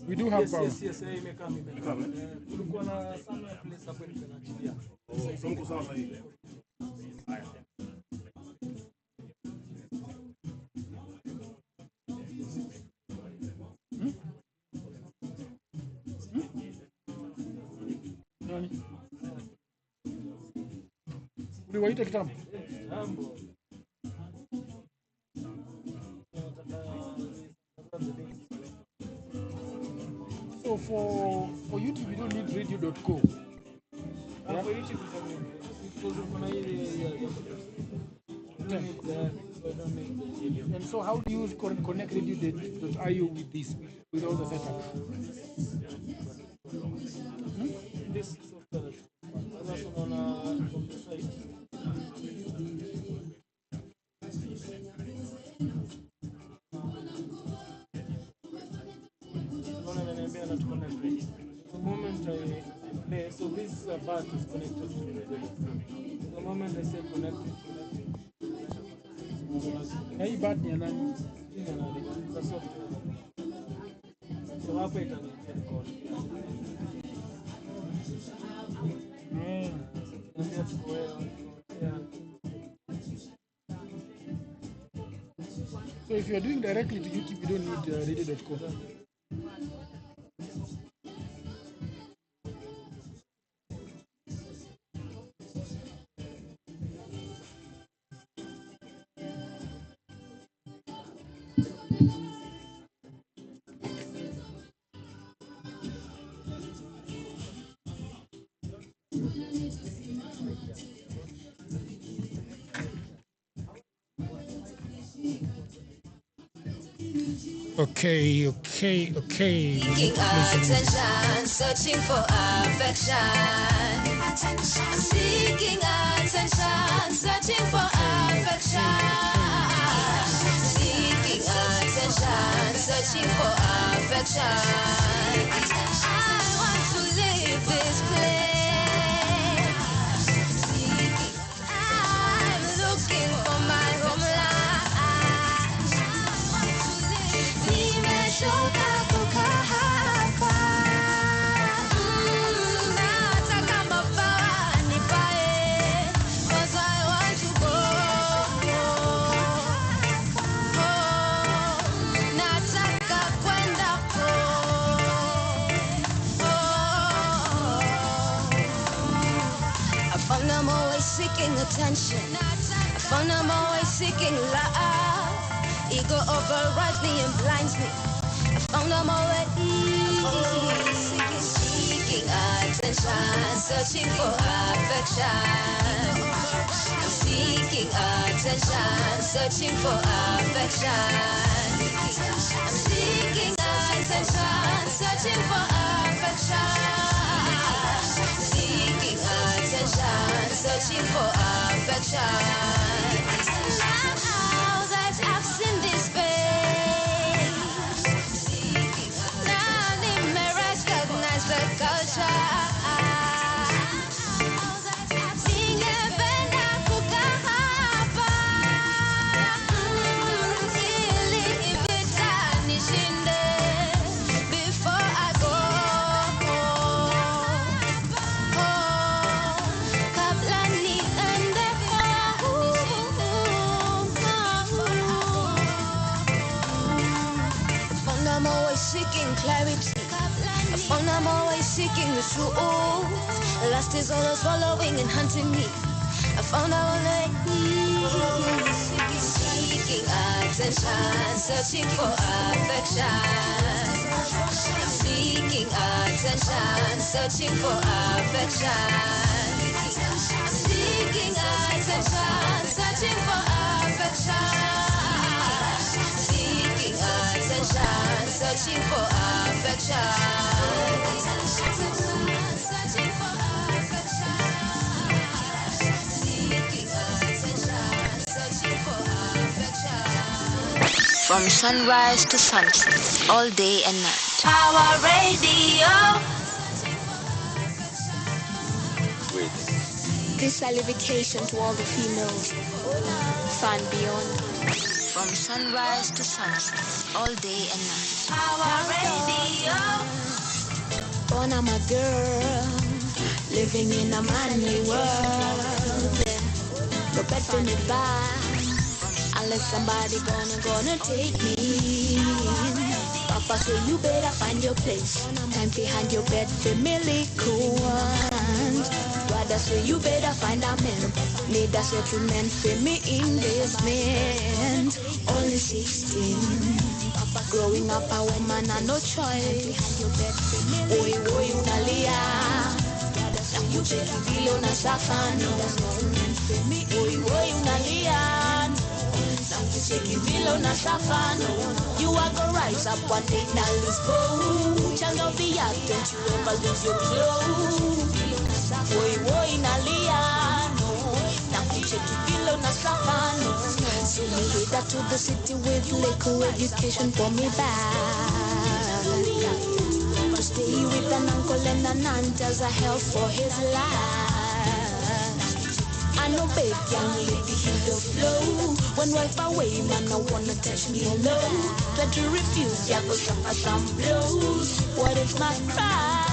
We do have power. Yes, kulikuwa na sana place hapo ninachilia. So mko sawa hivi. Haya. Nani? Uliwaita kitambo? So for YouTube you don't need radio.co. Yeah. For YouTube and so how do you connect radio.io with this, with all the setup? This software that's on the site. The moment I play, so this part is connected to the The moment I say connected. Hey, bad nani? The software. So hapa itaniambia record. So if you are doing directly to YouTube, you don't need radio.co. Okay. Seeking attention, searching for affection. I'm seeking attention, searching for affection. Seeking attention, searching for affection. I want to leave this place. I'm looking for my homeland. Nimeshoka kukaa hapa. Nataka mabawa nipae, 'cause I want to go. Nataka kwenda I found I'm always seeking attention. I found I'm always seeking love. Ego overrides me and blinds me. I found I'm always seeking attention, searching for affection. I'm seeking attention, searching for affection. I'm seeking attention, searching for affection. Seeking attention, searching for affection. Now that I've seen this face, now they may recognize the culture. Ningependa kukaa hapa, ili vita nishinde before I go. Kabla niende I'm always seeking clarity. I found I'm always seeking the truth. The lust is always following and hunting me. I found I'm always seeking attention, searching for affection. I'm seeking attention, searching for affection. I'm seeking attention, searching for affection. Seeking attention, searching for affection. Searching for affection. Seeking attention, searching for affection. From sunrise to sunset, all day and night. Power Radio. This salutation to all the females, far and beyond. From sunrise to sunset, all day and night. Power Radio. born, I'm a girl, living in a manly world. No bed for me back, unless somebody gonna take me. Papa say you better find your place. Time behind your bed, family cool ones. Brother say you better find a man. Need a settlement for me investment. Only 16. Growing up a woman and no choice. Oi, oi, unalia. Nakucheki vile unasafano. Oi, oi, unalia. Nakucheki vile unasafano. You are gonna rise up one day, now let's go. Child of the earth, don't you ever lose your clothes. Oi, oi, unalia. Nakucheki vile unasafano. So me headed to the city with little education for me back. To stay with an uncle and an aunt as a help for his life. I know babe can lady hit the flow. When wife away, man, I wanna touch me low. Try to refuse, yeah, go suffer some blows. What is my cry?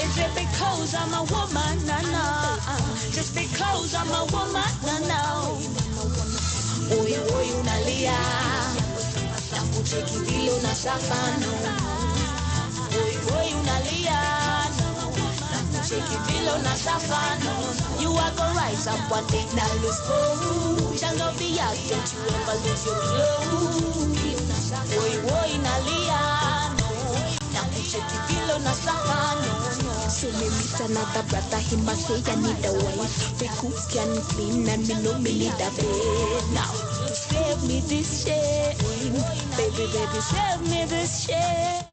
Is it because I'm a woman? No. Just because I'm a woman? No. Oi, oi, unalia. Nakucheki vile unasafano. Oi, oi, unalia. Nakucheki vile unasafano. You are gonna rise up one day, now let's go. Child of the earth, don't you ever lose your clothes. Oi, oi, unalia. Nakucheki vile unasafano. So me meet another brother, he must say I need a wife. We cook and clean and me know me need a bed. Now, to save me this shit, baby, baby, save me this shit.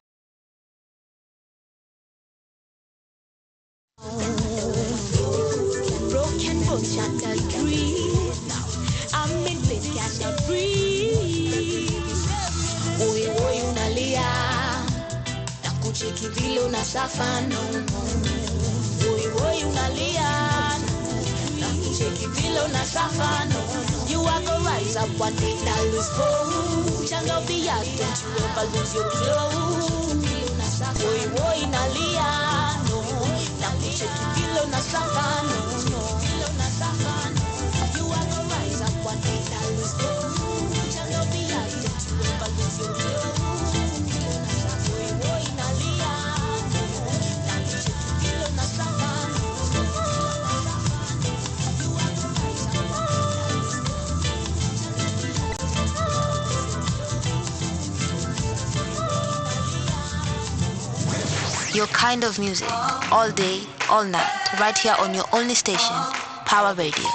Broken bones shattered dreams. Now, I'm in bed, cannot breathe. Oi, oi, unalia. Nakucheki vile unasafano. Oi, oi, unalia. Nakucheki vile unasafano. You are gonna rise up one day, now let's go. Child of the earth, don't you ever lose your clothes. Oi, oi, unalia. Nakucheki vile unasafano. You are gonna rise up one day, now let's go. Child of the earth, don't you ever lose your clothes. Oi, oi, unalia. Nakucheki vile unasafano. Your kind of music, all day, all night, right here on your only station, Pawa Radio.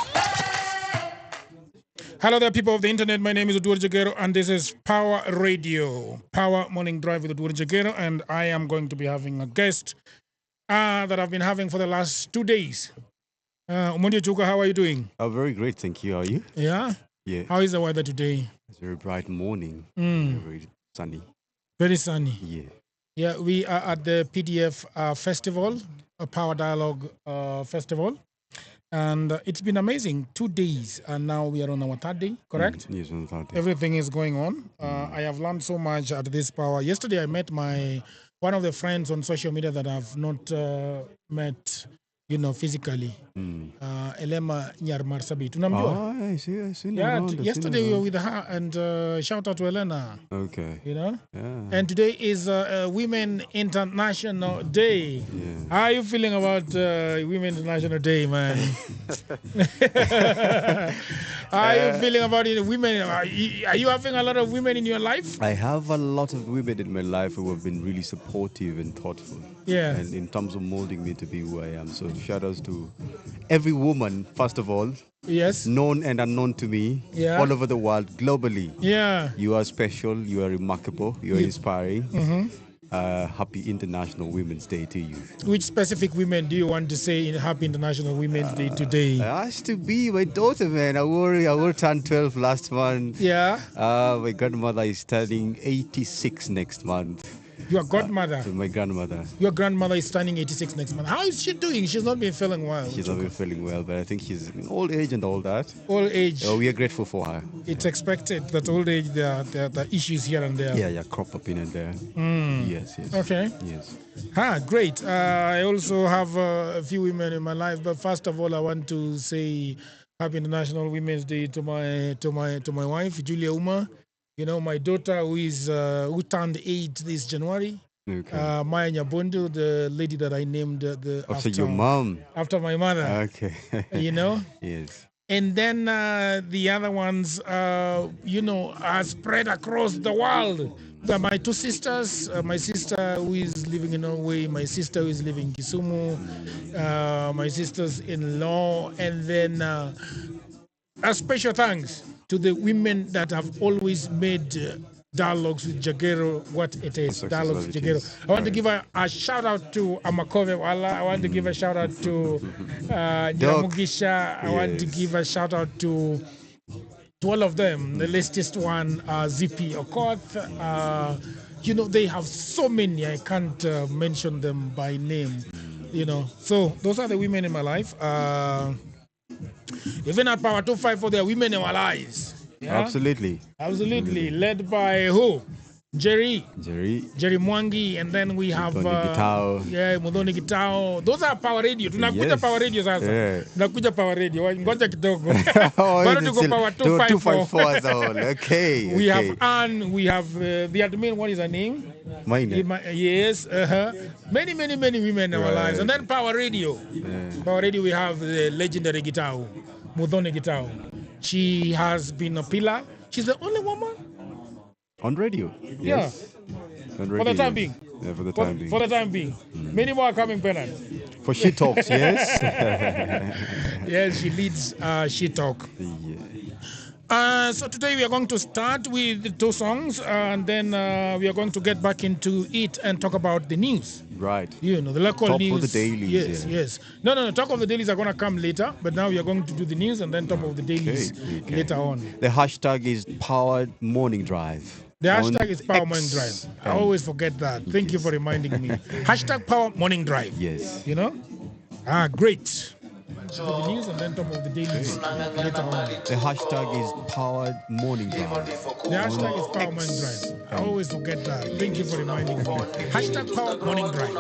Hello there, people of the internet. My name is Oduor Jagero, and this is Pawa Radio, Power Morning Drive with Oduor Jagero, and I am going to be having a guest that I've been having for the last 2 days. Umondi Chuka, how are you doing? Oh, very great, thank you. How are you? Yeah? Yeah. How is the weather today? It's a very bright morning. Very sunny. Very sunny. Yeah. Yeah, we are at the PDF festival, a Power Dialogue festival. And it's been amazing. 2 days, and now we are on our 3rd day, correct? Yes, on the 3rd day. Everything is going on. I have learned so much at this Power. Yesterday, I met one of the friends on social media that I've not met, physically. Elema Nyarmarsabit. Oh, I see. Yeah, yesterday we were with her, and shout out to Elena. Okay. Yeah. Yeah. And today is Women International Day. Yeah. How are you feeling about Women International Day, man? How are you feeling about it? Women? Are you having a lot of women in your life? I have a lot of women in my life who have been really supportive and thoughtful. Yeah. And in terms of molding me to be who I am. So shout outs to every woman, first of all. Yes. Known and unknown to me. Yeah. All over the world, globally. Yeah. You are special. You are remarkable. You are inspiring. Happy International Women's Day to you. Which specific women do you want to say in Happy International Women's Day today? It has to be my daughter, man. I will turn 12 last month. Yeah. My grandmother is turning 86 next month. Your godmother. My grandmother. Your grandmother is turning 86 next month. How is she doing? She's not been feeling well. She's not been feeling well, but I think she's in old age and all that. Old age. We are grateful for her. It's expected that old age, there are issues here and there. Yeah, crop up in and there. Yes. Okay. Yes. Great. I also have a few women in my life, but first of all, I want to say Happy International Women's Day to my wife, Julia Uma. You know, my daughter who turned 8 this January. Okay. Maya Nyabondo, the lady that I named after your mom. After my mother. Okay. You know? Yes. And then the other ones, are spread across the world. My 2 sisters, my sister who is living in Norway, my sister who is living in Kisumu, my sisters-in-law, and then a special thanks to the women that have always made Dialogues with Jagero what it is. Dialogues with Jagero. I want to give a shout out to Amakove Wala. I want to give a shout out to Nyamugisha. I want to give a shout out to all of them. The latest one, Zippy Okoth. They have so many. I can't mention them by name. So those are the women in my life. Even at Power 254, there are women in our lives. Yeah? Absolutely. Led by who? Jerry Mwangi, and then we have Mudhoni Gitao. Those are Power Radio. Tunakuja Power Radio sasa. Tunakuja Power Radio. Ngoja kidogo. Bado tuko Power 254 as a whole. Okay. We have Anne, we have the admin, what is her name? Mine. Yes. Many women in our lives. And then Power Radio. Power Radio, we have the legendary Gitao, Mudhoni Gitao. She has been a pillar. She's the only woman on radio. Yes. On radio, for the time being. Yeah, for the time being. For the time being. Many more are coming, Bernard. For She Talks, yes. Yes, she leads She Talk. Yeah. So today we are going to start with 2 songs, and then we are going to get back into it and talk about the news. Right. The local top news. Top of the dailies. Yes. No. Talk of the dailies are going to come later, but now we are going to do the news and then top of the dailies later on. The hashtag is Power Morning Drive. The hashtag is Power Morning Drive. I always forget that. Thank you for reminding me. Hashtag Power Morning Drive. Yes. Great. To the news and then top of the dailies later on. The hashtag is Power Morning Drive. The hashtag is Power Morning Drive. I always forget that. Thank you for reminding me. Hashtag Power Morning Drive.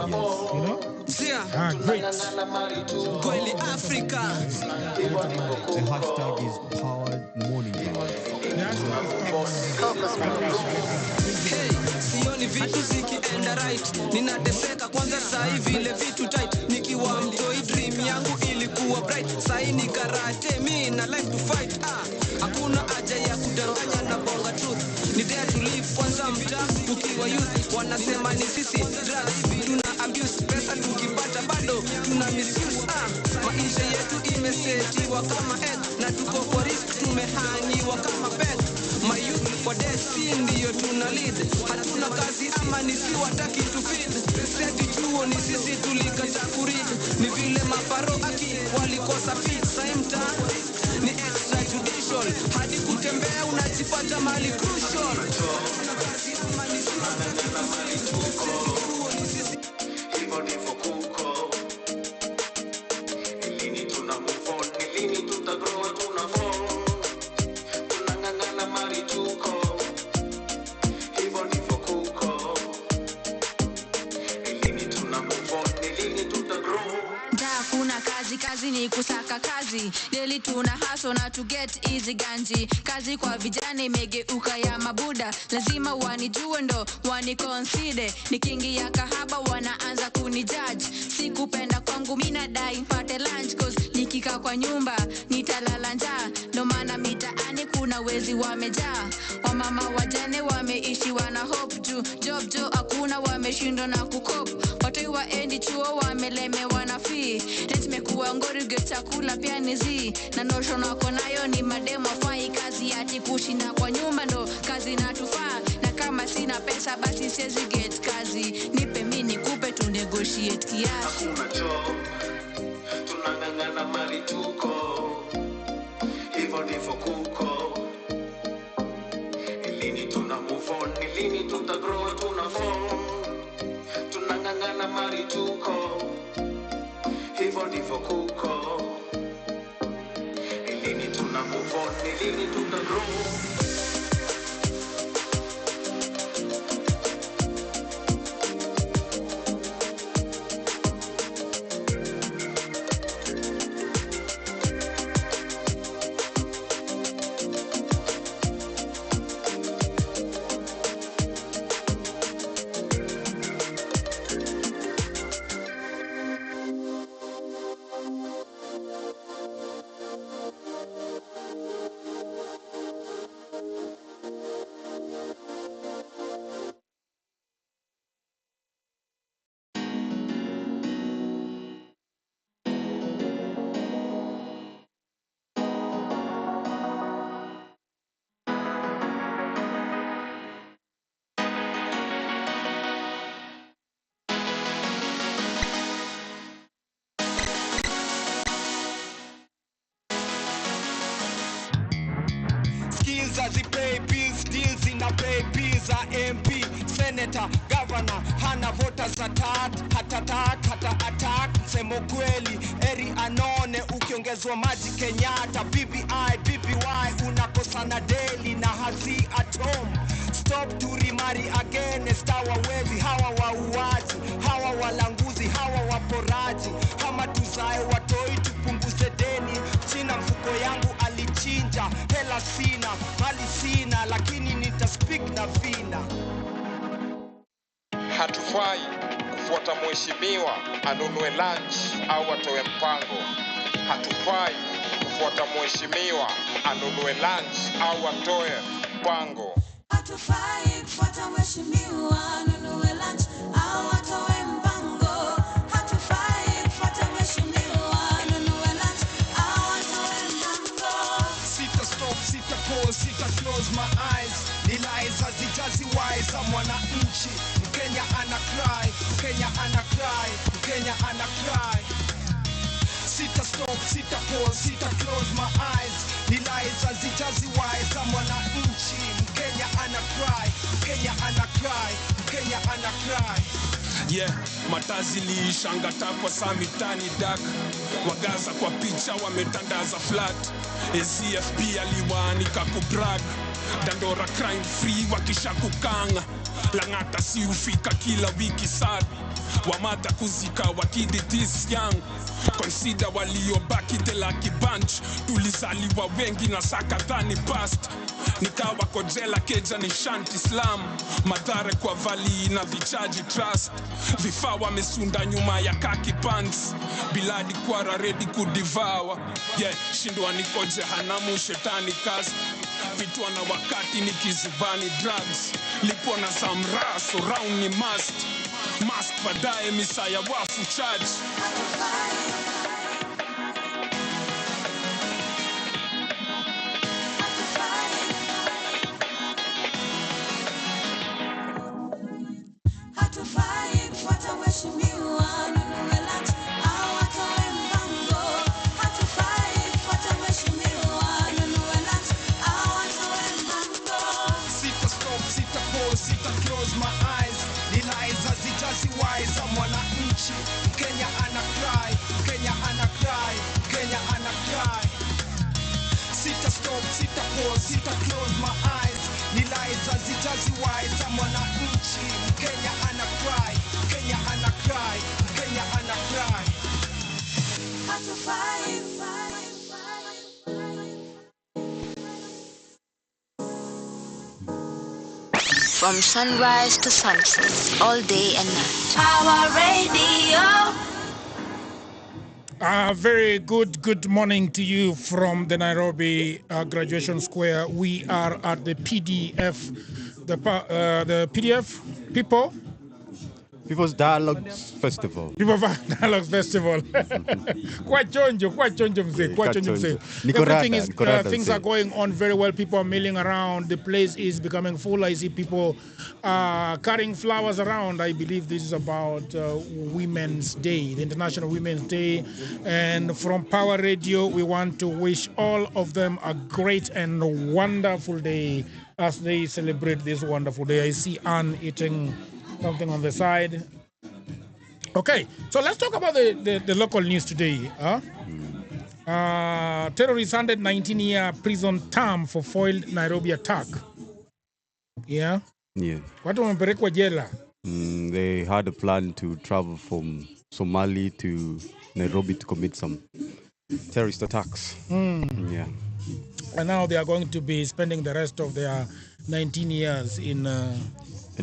Yes. Great. Kweli Africa. The hashtag is Power Morning Drive. The hashtag is Power Morning Drive. Sioni vitu zikienda right, ninateseka kwanza saa hivi vile vitu tight, nikiwa mtoi dream yangu ilikuwa bright, sai ni karate mi na life to fight. Hakuna haja ya kudanganya na bonga truth, ni dare to live kwanza mtaa tukiwa youth, wanasema ni sisi drugs tuna abuse, pesa tukipata bado tuna misuse. Maisha yetu imesetiwa kama egg, na tuko kwa risk tumehangiwa kama pet. My youth for destiny ndiyo tuna lead, hatuna kazi ama nisi wataki to feed. Seti chuo ni sisi tulikata kurid, ni vile maparo aki walikosa fit. Same time ni extrajudicial, hadi kutembea unajipata mali crucial. Hatuna kazi ama nisi wataki to feed. Seti chuo ni sisi hivyo ndivyo kuko. Lini tuna move on, lini tutagrow, tuna fall. Kazi ni kusaka kazi, daily tuna hustle na to get easy ganji. Kazi kwa vijana imegeuka ya mabuda, lazima wanijue ndo waniconsider. Nikiingia kahaba wanaanza kunijudge, sikupenda kwangu mina dai mpate lunch, cause nikikaa kwa nyumba nitalala njaa. Ndo maana mitaani kuna wezi wamejaa, wamama wajane wameishi wana hope juu job hakuna, wameshindwa na kukop. Watoi waendi chuo wamelemewa na fee, rent mekuwa ngori, get chakula pia nizi. Na notion wako nayo ni mademo wafai kazi, ati kushinda kwa nyumba ndo kazi natufaa. Na kama sina pesa basi siwezi get kazi, nipe mimi nikupe tu negotiate kiasi. Hakuna job, tunang'ang'ana mali tuko, hivyo ndivyo kuko. Lini tuna move on, lini tutagrow, tuna fall. ndivyo kuko. Ni lini tuna move on, ni lini tuta grow. Pay bills, deals in a pay bills, a MP, senator, governor, hana voters hata attack, msemo kweli, eri anone, ukiongezwa maji Kenyatta, BBI, unakosana daily na hazi atom. Stop to remarry against our wezi, hawa wauaji, hawa walanguzi, hawa waporaji, hama tuzae watoi tupunguze deni, china mfuko yangu alichinja, hela sina, mali sina, lakini nitaspeak na vina. Hatufai kufuata mheshimiwa anunue lunch au atoe mpango. Hatufai kufuata mheshimiwa anunue lunch au atoe mpango. Hatufai kufuata mheshimiwa anunue lunch au atoe mpango. Hatufai kufuata mheshimiwa anunue lunch au atoe mpango. Sita stop, sita pause, sita close my eyes. Ni lies hazijazi wise, mwananchi. Mkenya ana cry, Mkenya ana cry, Mkenya ana cry. Sita stop, sita pause, sita close my eyes. Ni lies hazijazi wise, mwananchi. Mkenya ana cry, Mkenya ana cry, Mkenya ana cry. Yeah, matazi liishangata kwa samitani dak. Wagaza kwa picha wametandaza flat. ACFP aliwaanika kubrag. Dandora crime free wakisha kukanga. Langata si ufika kila wiki sad. Wamata kuzika wakidi this young. Consider waliobaki the lucky bunch. Tulizaliwa wengi na sakadhani past. Nikawa kojela keja ni shanti slam. Madhare kwa vali na vichaji trust. Vifaa wamesunda nyuma ya kaki pants. Biladi kwara ready kudivawa. Yeah, shindwa niko jehanamu shetani cast. Vitwa na wakati nikizibani drugs. Lipo na samraso round ni must. Mask badaye misaya wafu charge. Hatufai kufuata mheshimiwa anunue lunch au atoe mpango. Hatufai kufuata mheshimiwa anunue lunch au atoe mpango. Sita stop, sita pause, sita close my eyes. Ni lies hazijazi wise, mwananchi. Mkenya ana cry, Mkenya ana cry, Mkenya ana cry. Sita stop, sita pause, sita close my eyes. Ni lies hazijazi wise, mwananchi. Mkenya ana cry, Mkenya ana cry, Mkenya ana cry. Hatufai. From sunrise to sunset, all day and night. Power Radio. Very good morning to you from the Nairobi Graduation Square. We are at the PDF, the PDF People's Dialogue Festival. People Dialogue Festival. Quite chonjo mzee, quite chonjo mzee. Everything is, things are going on very well. People are milling around. The place is becoming full. I see people carrying flowers around. I believe this is about Women's Day, the International Women's Day. And from Power Radio, we want to wish all of them a great and wonderful day as they celebrate this wonderful day. I see Anne eating something on the side. Okay, so let's talk about the local news today. Terrorists handed 19-year prison term for foiled Nairobi attack. Yeah. Yeah. Watu wamepelekwa jela. They had a plan to travel from Somali to Nairobi to commit some terrorist attacks. Yeah. And now they are going to be spending the rest of their 19 years in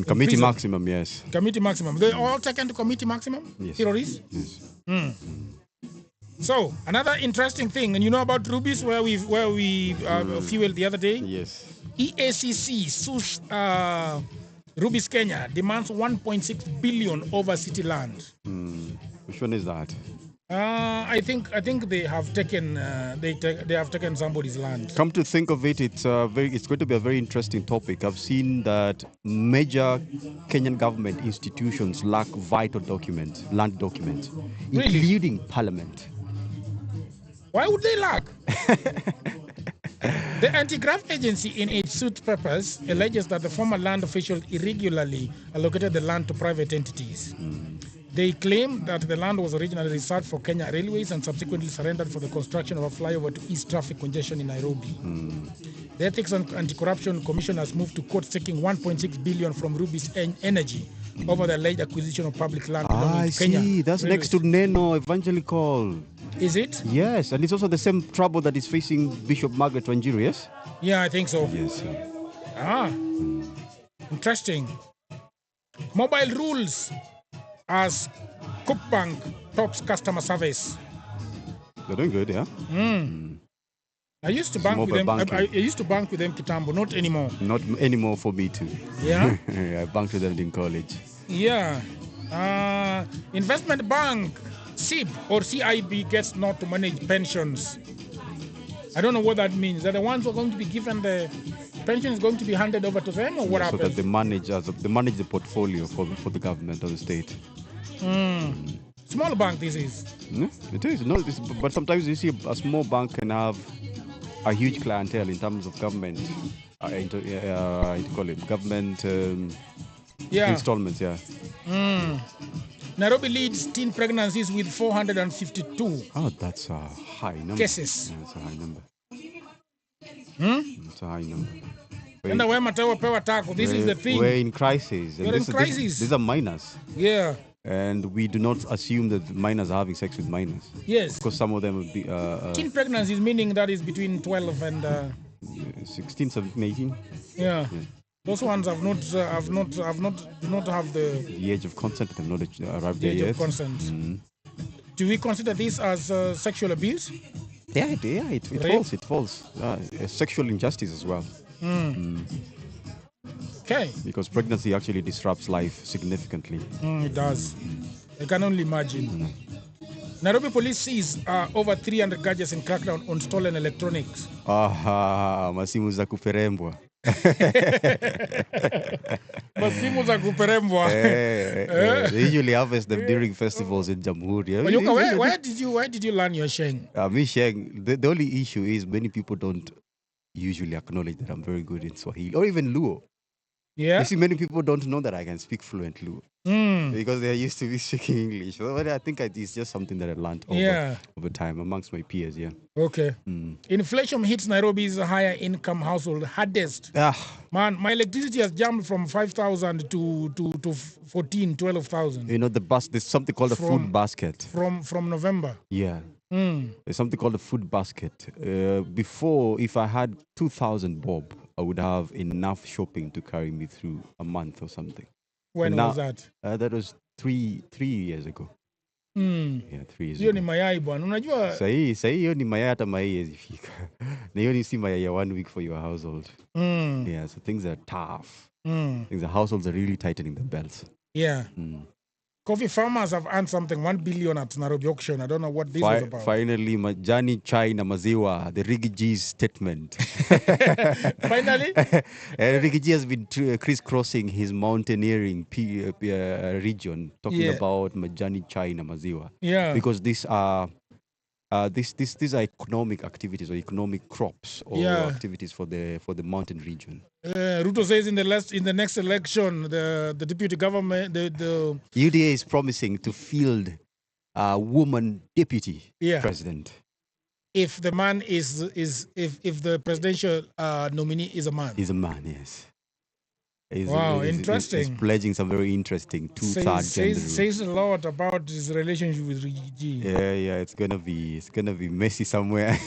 committee prison. maximum, yes. Committee maximum. They all taken to committee maximum? Yes. Terrorists? Yes. So another interesting thing, and you know about rubies where we fueled the other day? Yes. EACC sues Rubies Kenya, demands 1.6 billion over city land. Which one is that? I think they have taken they have taken somebody's land. Come to think of it, it's going to be a very interesting topic. I've seen that major Kenyan government institutions lack vital documents, land documents, including Parliament. Why would they lack? The anti-graft agency, in its suit papers, alleges that the former land officials irregularly allocated the land to private entities. They claim that the land was originally reserved for Kenya Railways and subsequently surrendered for the construction of a flyover to ease traffic congestion in Nairobi. The Ethics and Anti-Corruption Commission has moved to court seeking 1.6 billion from Ruby's Energy over the alleged acquisition of public land belonging to Kenya. I see. That's Railways. next to Neno Evangelical. Is it? Yes, and it's also the same trouble that is facing Bishop Margaret Wanjiru, yes? Yeah, I think so. Yes. Interesting. Mobile rules as Cook Bank tops customer service. They're doing good, yeah? I used to bank with them. I used to bank with them Kitambo, not anymore. Not anymore for me too. Yeah? I banked with them in college. Yeah. Investment bank, CIB or CIB gets not to manage pensions. I don't know what that means. Are the ones who are going to be given the pension is going to be handed over to them, or what happens? So that they manage the portfolio for the government or the state. Small bank this is. It is. No, but sometimes you see a small bank can have a huge clientele in terms of government. Government installments. Yeah. Nairobi leads teen pregnancies with 452. Oh, that's a high number. Cases. Yeah, that's a high number. It's a high number. This is the thing. We're in crisis. We're in crisis. These are minors. Yeah. And we do not assume that minors are having sex with minors. Yes. Because some of them would be... teen pregnancies, meaning that is between 12 and... 16, 17, 18. Yeah. Those ones do not have the age of consent. Have not arrived there yet. The age of consent. Do we consider this as sexual abuse? Yeah, it falls. Sexual injustice as well. Okay. Because pregnancy actually disrupts life significantly. It does. I can only imagine. Nairobi police sees over 300 gadgets in crackdown on stolen electronics. Masimu za kuperembwa. Masimu za kuperembwa. They usually harvest them during festivals in Jamhuri. Where did you learn your Sheng? Me Sheng, the only issue is many people don't usually acknowledge that I'm very good in Swahili or even Luo. Yeah. You see, many people don't know that I can speak fluent Luo because they're used to me speaking English. So I think it's just something that I learned over time amongst my peers. Yeah. Okay. Inflation hits Nairobi's higher income household hardest. Man, my electricity has jumped from 5,000 to 12,000. You know, there's something called a food basket. From November. Yeah. There's something called a food basket. Before, if I had 2,000 bob, I would have enough shopping to carry me through a month or something. When was that? That was three years ago. Yeah, 3 years hiyo ago. ni mayai bwana, unajua Sahi hiyo ni mayai hata mayai haiwezi fika. Na hiyo ni si mayai ya 1 week for your household. Yeah, so things are tough. The households are really tightening their belts. Yeah. Coffee farmers have earned something 1 billion at Nairobi auction. I don't know what this was about. Finally, majani chai na maziwa, the Riggy G's statement. Finally? Riggy G has been crisscrossing his mountaineering region, talking about majani chai na maziwa. Yeah. Because these are these are economic activities or economic crops or activities for the mountain region. Ruto says in the next election, the deputy government, the UDA is promising to field a woman deputy president. If the man is if the presidential nominee is a man. He's a man, yes. Wow, interesting. He's pledging some very interesting two-third gender. Says a lot about his relationship with G. Yeah, it's gonna be messy somewhere.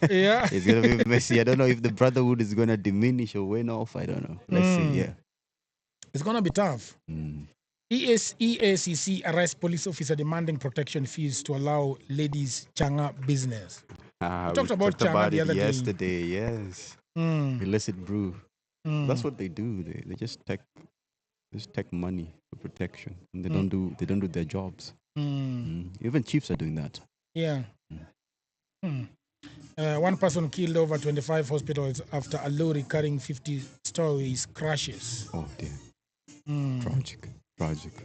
Yeah, it's gonna be messy. I don't know if the brotherhood is gonna diminish or wane off. I don't know. Let's see. Yeah, it's gonna be tough. EACC arrests police officer demanding protection fees to allow ladies' changa business. We talked about changa the other day. Yesterday. Yes, illicit brew. That's what they do. They just take money for protection, and they don't do their jobs. Even chiefs are doing that. Yeah. One person killed, over 25 hospitals after a lorry carrying 50 stories crashes. Oh dear. Tragic.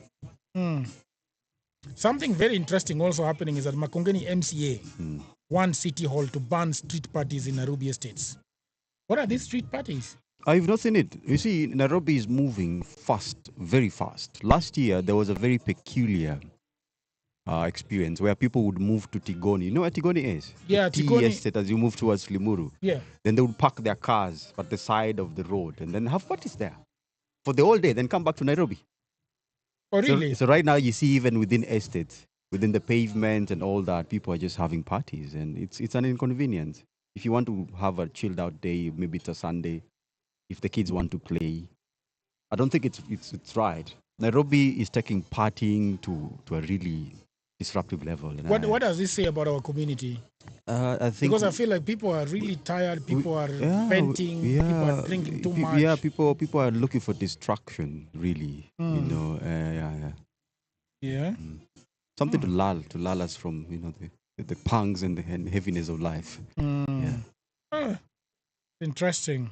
Something very interesting also happening is that Makongeni MCA won City Hall to ban street parties in Nairobi estates. What are these street parties? I've not seen it. You see, Nairobi is moving fast, very fast. Last year, there was a very peculiar experience where people would move to Tigoni. You know where Tigoni is? Yeah, Tigoni estate as you move towards Limuru. Yeah. Then they would park their cars at the side of the road and then have parties there for the whole day, then come back to Nairobi. Oh, really? So right now, you see even within estates, within the pavement and all that, people are just having parties, and it's an inconvenience. If you want to have a chilled out day, maybe it's a Sunday, if the kids want to play, I don't think it's right. Nairobi is taking partying to a really disruptive level. What does this say about our community? I think because I feel like people are really tired. People are venting. People are drinking too much. Yeah, people are looking for distraction. Really, you know. Yeah. Something to lull us from the pangs and the heaviness of life. Yeah. Interesting.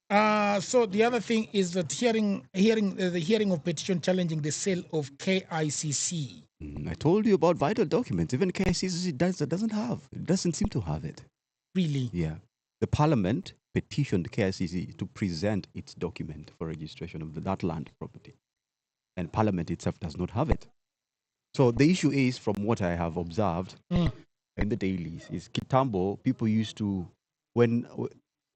So the other thing is that the hearing of petition challenging the sale of KICC. I told you about vital documents. Even KICC doesn't seem to have it. Really? Yeah. The parliament petitioned KICC to present its document for registration of that land property. And parliament itself does not have it. So the issue is, from what I have observed in the dailies, is Kitambo, people used to, when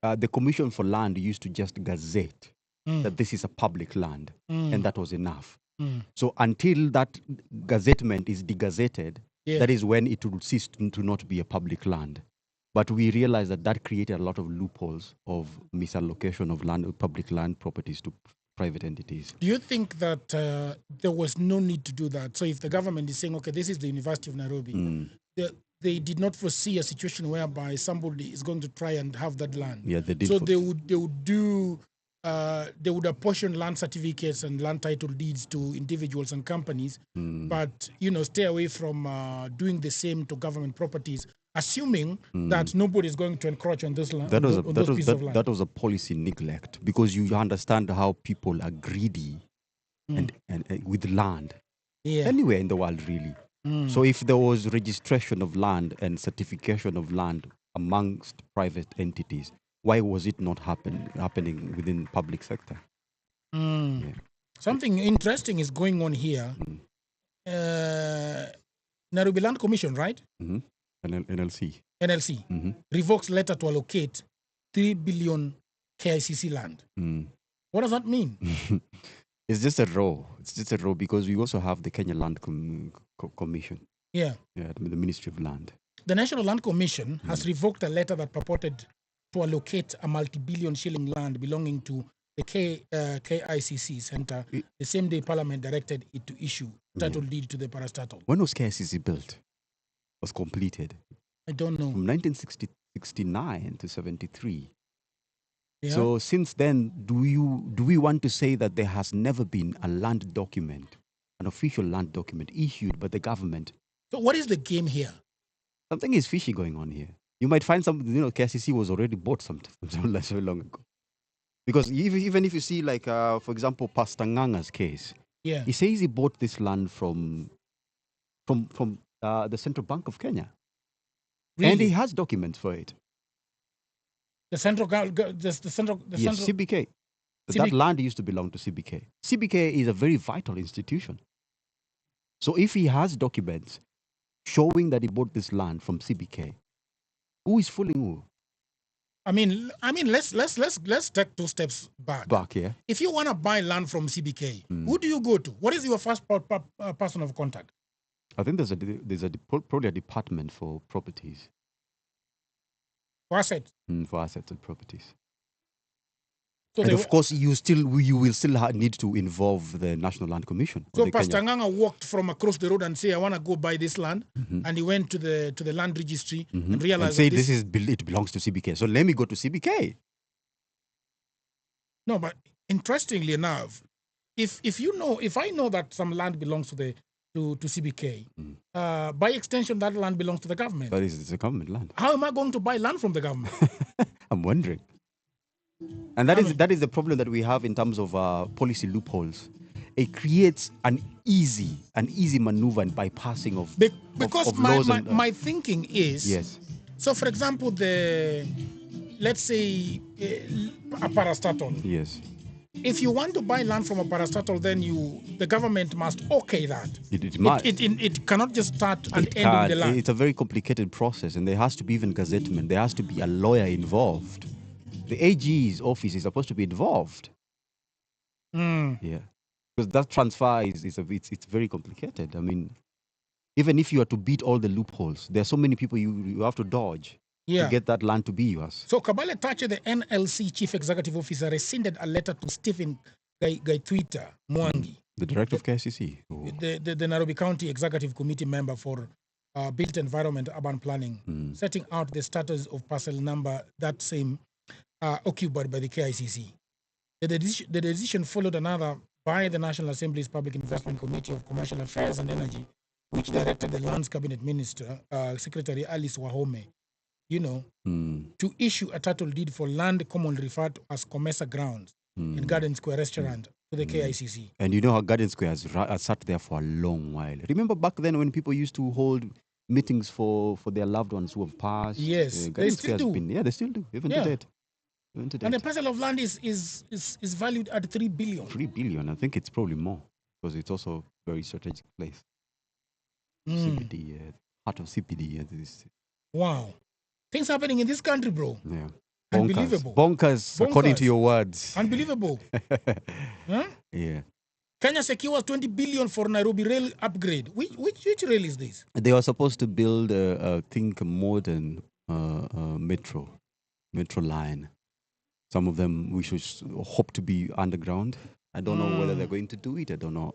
the Commission for Land used to just gazette that this is a public land, and that was enough. So until that gazettement is degazetted, that is when it will cease to not be a public land. But we realize that created a lot of loopholes of misallocation of land, public land properties to private entities. Do you think that there was no need to do that? So if the government is saying, okay, this is the University of Nairobi, they did not foresee a situation whereby somebody is going to try and have that land. Yeah, they did. So they would apportion land certificates and land title deeds to individuals and companies, but stay away from doing the same to government properties, assuming that nobody is going to encroach on this land. That was a policy neglect, because you understand how people are greedy and with land anywhere in the world, really. So if there was registration of land and certification of land amongst private entities, why was it not happening within public sector? Something interesting is going on here. Nairobi Land Commission, right? NLC revokes letter to allocate 3 billion KICC land. What does that mean? It's just a row. Because we also have the Kenya Land Commission. Yeah, the Ministry of Land. The National Land Commission has revoked a letter that purported to allocate a multi-billion shilling land belonging to the KICC Center the same day Parliament directed it to issue title deed to the parastatal. When was KICC built? Was completed? I don't know. From 1969 to 73. Yeah. So since then, do we want to say that there has never been a land document, an official land document issued by the government? So what is the game here? Something is fishy going on here. You might find KICC was already bought so long ago. Because even if you see, like, for example, Pastor Nganga's case, he says he bought this land from the Central Bank of Kenya. Really? And he has documents for it. The central, the central, the Yes, central. CBK. That land used to belong to CBK. CBK is a very vital institution. So if he has documents showing that he bought this land from CBK, who is fooling who? I mean, let's take 2 steps back. Back, yeah. If you want to buy land from CBK, who do you go to? What is your first person of contact? I think there's probably a department for properties. For assets. For assets and properties. So and of course, you will still need to involve the National Land Commission. So Pastor Nganga walked from across the road and say, "I want to go buy this land," and he went to the land registry and realized and say it belongs to CBK. So let me go to CBK. No, but interestingly enough, if I know that some land belongs to CBK, by extension, that land belongs to the government. But it's a government land. How am I going to buy land from the government? I'm wondering. And that is the problem that we have in terms of policy loopholes. It creates an easy maneuver and bypassing of laws. My thinking is, yes. So, for example, let's say a parastatal. Yes. If you want to buy land from a parastatal, then the government must okay that. It cannot just start and end with the land. It's a very complicated process, and there has to be even gazettement. There has to be a lawyer involved. The AG's office is supposed to be involved. Yeah, because that transfer it's very complicated. I mean, even if you are to beat all the loopholes, there are so many people you have to dodge to get that land to be yours. So Kabale Tache, the NLC chief executive officer, rescinded a letter to Stephen Gaitwita Mwangi, the director of KICC, the Nairobi County Executive Committee member for Built Environment Urban Planning, setting out the status of parcel number that same occupied by the KICC. The decision followed another by the National Assembly's Public Investment Committee of Commercial Affairs and Energy, which directed the Lands Cabinet Minister, Secretary Alice Wahome, to issue a title deed for land commonly referred to as Comesa Grounds in Garden Square Restaurant to the KICC. And you know how Garden Square has sat there for a long while. Remember back then when people used to hold meetings for their loved ones who have passed? Yes, they still do. They still do, even to date. And the parcel of land is valued at 3 billion. 3 billion. I think it's probably more because it's also a very strategic place. CBD, heart of CBD. Wow. Things happening in this country, bro. Yeah. Unbelievable. Bonkers, according to your words. Unbelievable. Huh? Yeah. Kenya secures 20 billion for Nairobi rail upgrade. Which rail is this? They were supposed to build, I think, a modern metro line. Some of them we should hope to be underground. I don't know whether they're going to do it. I don't know.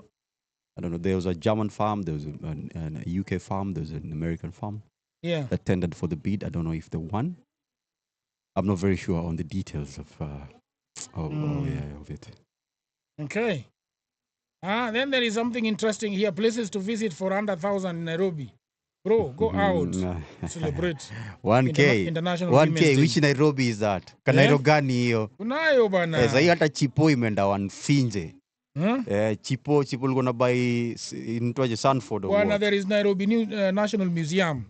There was a German farm, there was a UK farm, there was an American farm. Yeah. That tendered for the bid. I don't know if they won. I'm not very sure on the details of it. Okay. Then there is something interesting here. Places to visit for under 1,000 in Nairobi. Bro, go out. Celebrate. 1K. International 1K. Which Nairobi is that? Kanairo gani hiyo? Kunayo bana. Sasa hii hata chipo imeenda 1finje. Chipo ulikuwa buy inaitwaje Sanford or what? There is Nairobi National Museum.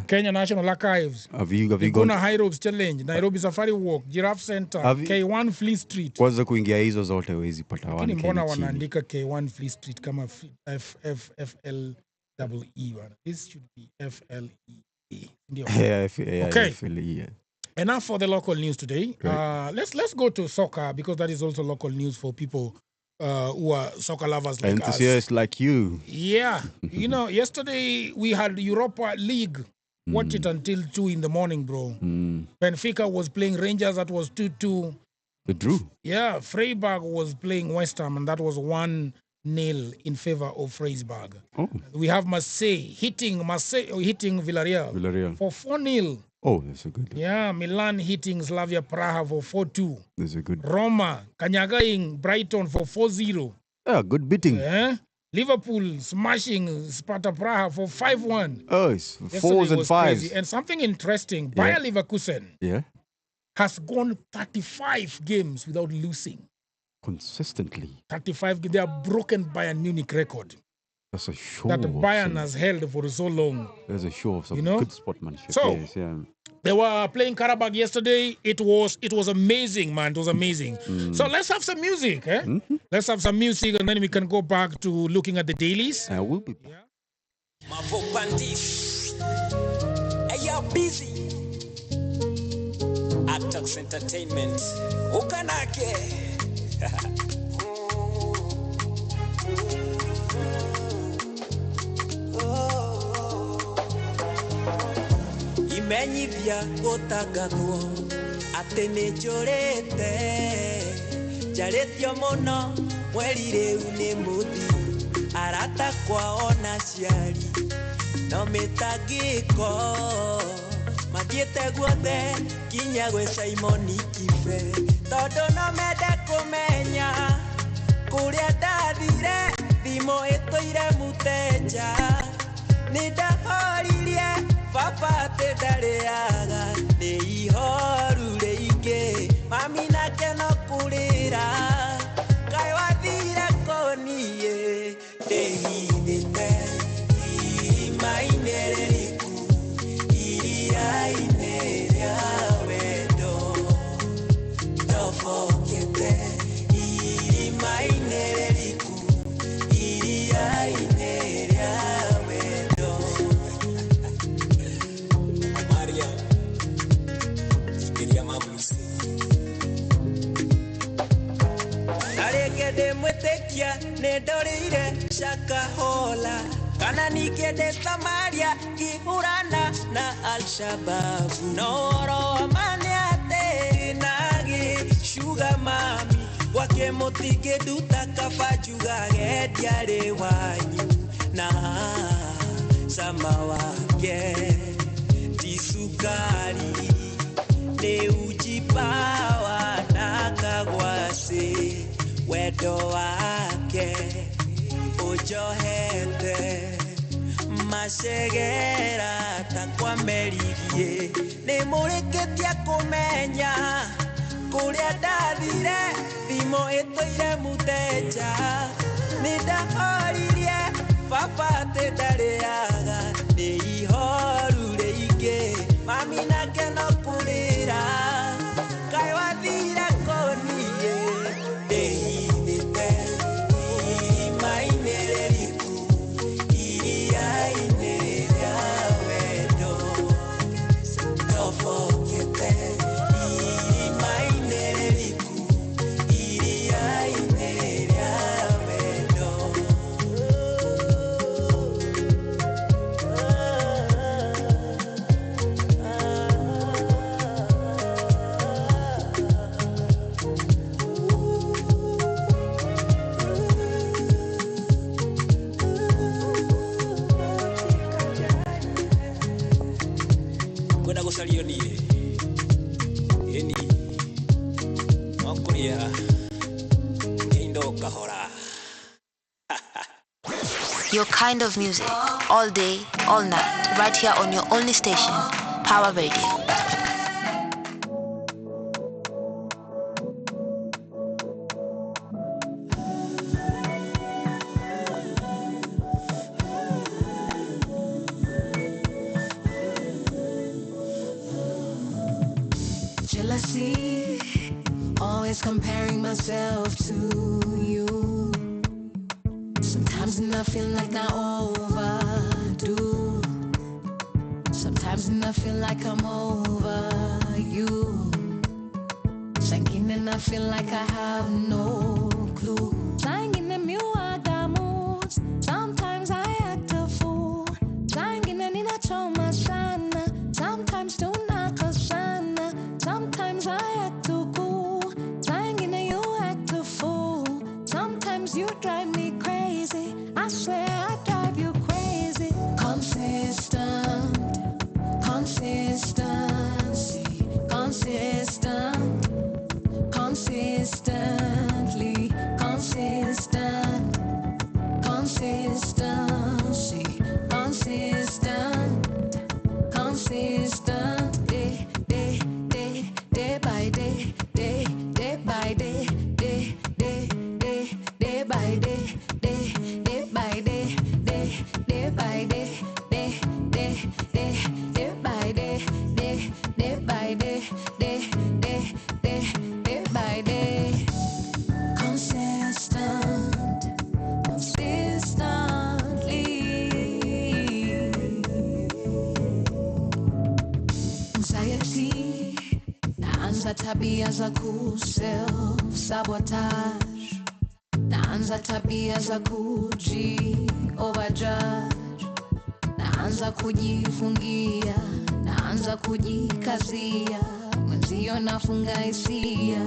Kenya National Archives. Have you gone? High Ropes Challenge, Nairobi Safari Walk, Giraffe Center, K1 Flea Street. Kwanza kuingia hizo zote huwezi pata 1K. Lakini mbona wanaandika K1 Flea Street kama FFL bana? This should be FLE. Okay. FLE. Enough for the local news today. Right. Let's go to soccer because that is also local news for people who are soccer lovers like enthusiasts like you. Yeah. Yesterday we had Europa League. Watch it until 2 in the morning, bro. Benfica was playing Rangers. That was 2-2. They drew. Yeah. Freiburg was playing West Ham, and that was 1-0 in favor of Freiburg. Oh. We have Marseille hitting Villarreal for 4-0. Oh, that's a good. Yeah, Milan hitting Slavia Praha for 4-2. That's a good. Roma kanyagaing Brighton for 4-0. Yeah, good beating. Yeah. Liverpool smashing Sparta Praha for 5-1. Oh, it's 4s and 5s. Crazy. And something interesting, Bayer Leverkusen has gone 35 games without losing. Consistently. 35 games. They are broken by a Munich record. That's a show that Bayern some, has held for so long. There's a show of some good sportsmanship. So yes, yeah. they were playing Karabakh yesterday. It was amazing, man. It was amazing. So let's have some music, eh? Let's have some music, and then we can go back to looking at the dailies. We'll be back. Hey, you're busy. Actors Entertainment. Ukanake. Imenyithia gũtangathwo atĩ nĩ njũrĩte, njarĩtio mũno mweri rĩu nĩ mũthiru, arata kwao na ciari no mĩtangĩko mathiĩte guothe kinya gwĩ Simoni Kibe, tondũ no mende kũmenya kũrĩa ndathire thimũ ĩtũire mũteja, nĩ ndahoririe baba atĩ ndarĩaga, nĩ ihoru rĩingĩ mami nake no kũrĩra, kaĩ wathire kũniĩ ndĩhithĩte irima-inĩ rĩriku, iria-inĩ rĩa wendo ndobokete, irima-inĩ rĩriku, iria-inĩ rĩa wendo. Maria, queria mamlusi. Nareke ndĩmwĩtĩkia nĩndorire Shakahola, kana ningĩ ndĩ Somalia ngĩhũrana na Al-Shabaab, no ũhoro wa ma nĩ atĩ nagĩcuga mami gwake mũtingĩnduta kaba njugage ndiarĩ wanyu, na cama wake ti sukari, nĩ uji Pawa na kagwacĩ, wendo wake ũnjohete macegera takwameririe, nĩ mũrĩkĩtie kũmenya kũrĩa ndathire thimũ ĩtũire mũteja, nĩ ndahoririe baba atĩ ndarĩaga, nĩ ihoru rĩingĩ mami nake no kũrĩra, kaĩ wathire kũniĩ ndĩhithĩte irima-inĩ rĩriku, iria-inĩ rĩa wendo ndobokete, irima-inĩ rĩriku, iria-inĩ rĩa wendo. Kwenda gũcario niĩ ĩni okũrĩa indo kahora. Your kind of music, all day, all night, right here on your only station, Power Radio. Jealousy, always comparing myself to you. Sometimes I feel like I overdo. Sometimes I feel like I'm over you. Thinking and I feel like I have no clue. Trying in you other moods. Sometimes I act a fool. Trying in a trauma sana. Sometimes do not sana. Sometimes I act too cool. Trying in you act a fool. Sometimes you drive me crazy. I swear I drive you crazy. Consistent, consistency, consistent, consistently, consistent, consistency, consistent, consistent, day, day, day, day by day, day, day by day, day, day, day, day by day, day, day by day. tabia za self sabotage, naanza tabia za overjudge, naanza kujifungia, naanza kujikazia, mwenzio nafunga hisia.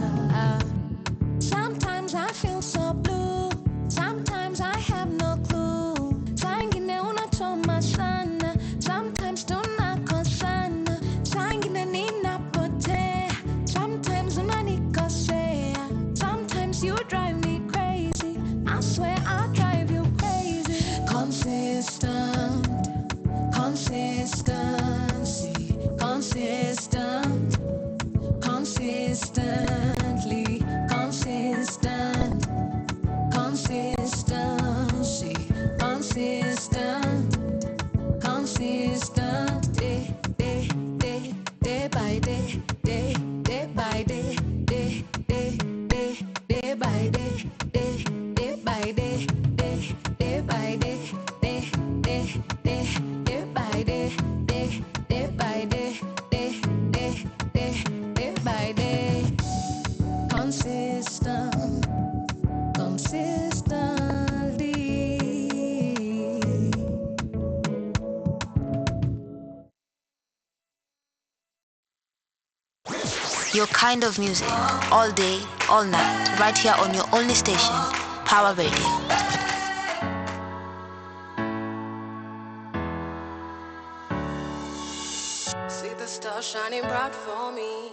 Sometimes I feel so blue, sometimes I have no clue. Saa ingine unachoma sana, sometimes tunakosana. Saa ingine ninapotea, sometimes unanikosea. Sometimes you drive me crazy, I swear I drive you crazy. Consistent, consistency, consistent, consistently, consistent, consistency, consistent, consistent, day, day, day, day by day, day, day by day, day, day, day, day by day, day, day by day, day, day by day, day, day, day, day by day, day, day by day, day, day, day, day by day. Consistent, consistently. Your kind of music, all day, all night, right here on your only station, Pawa Radio. See the stars shining bright for me,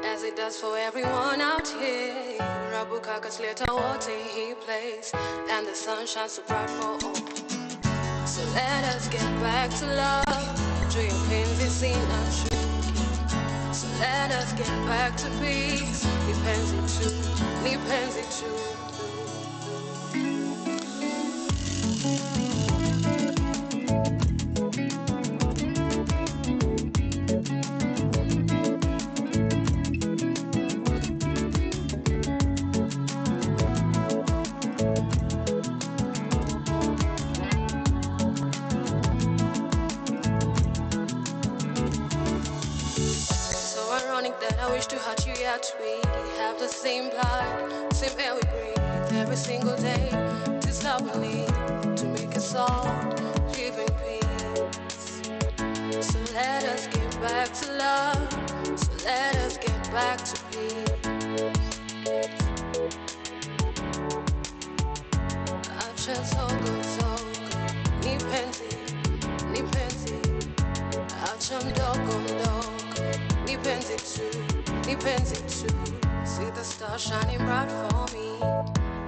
as it does for everyone out here. Rabukaka Sleta water he plays, and the sun shines so bright for all. So let us get back to love, dream pains is seen and true. So let us get back to peace, depends it too, depends it too. That I wish to hurt you, yet we have the same blood, same air we breathe every single day. This love we need to make us all live in peace. So let us get back to love, so let us get back to peace. I just so ni penzi, acham dogo. Depends it too. See the stars shining bright for me,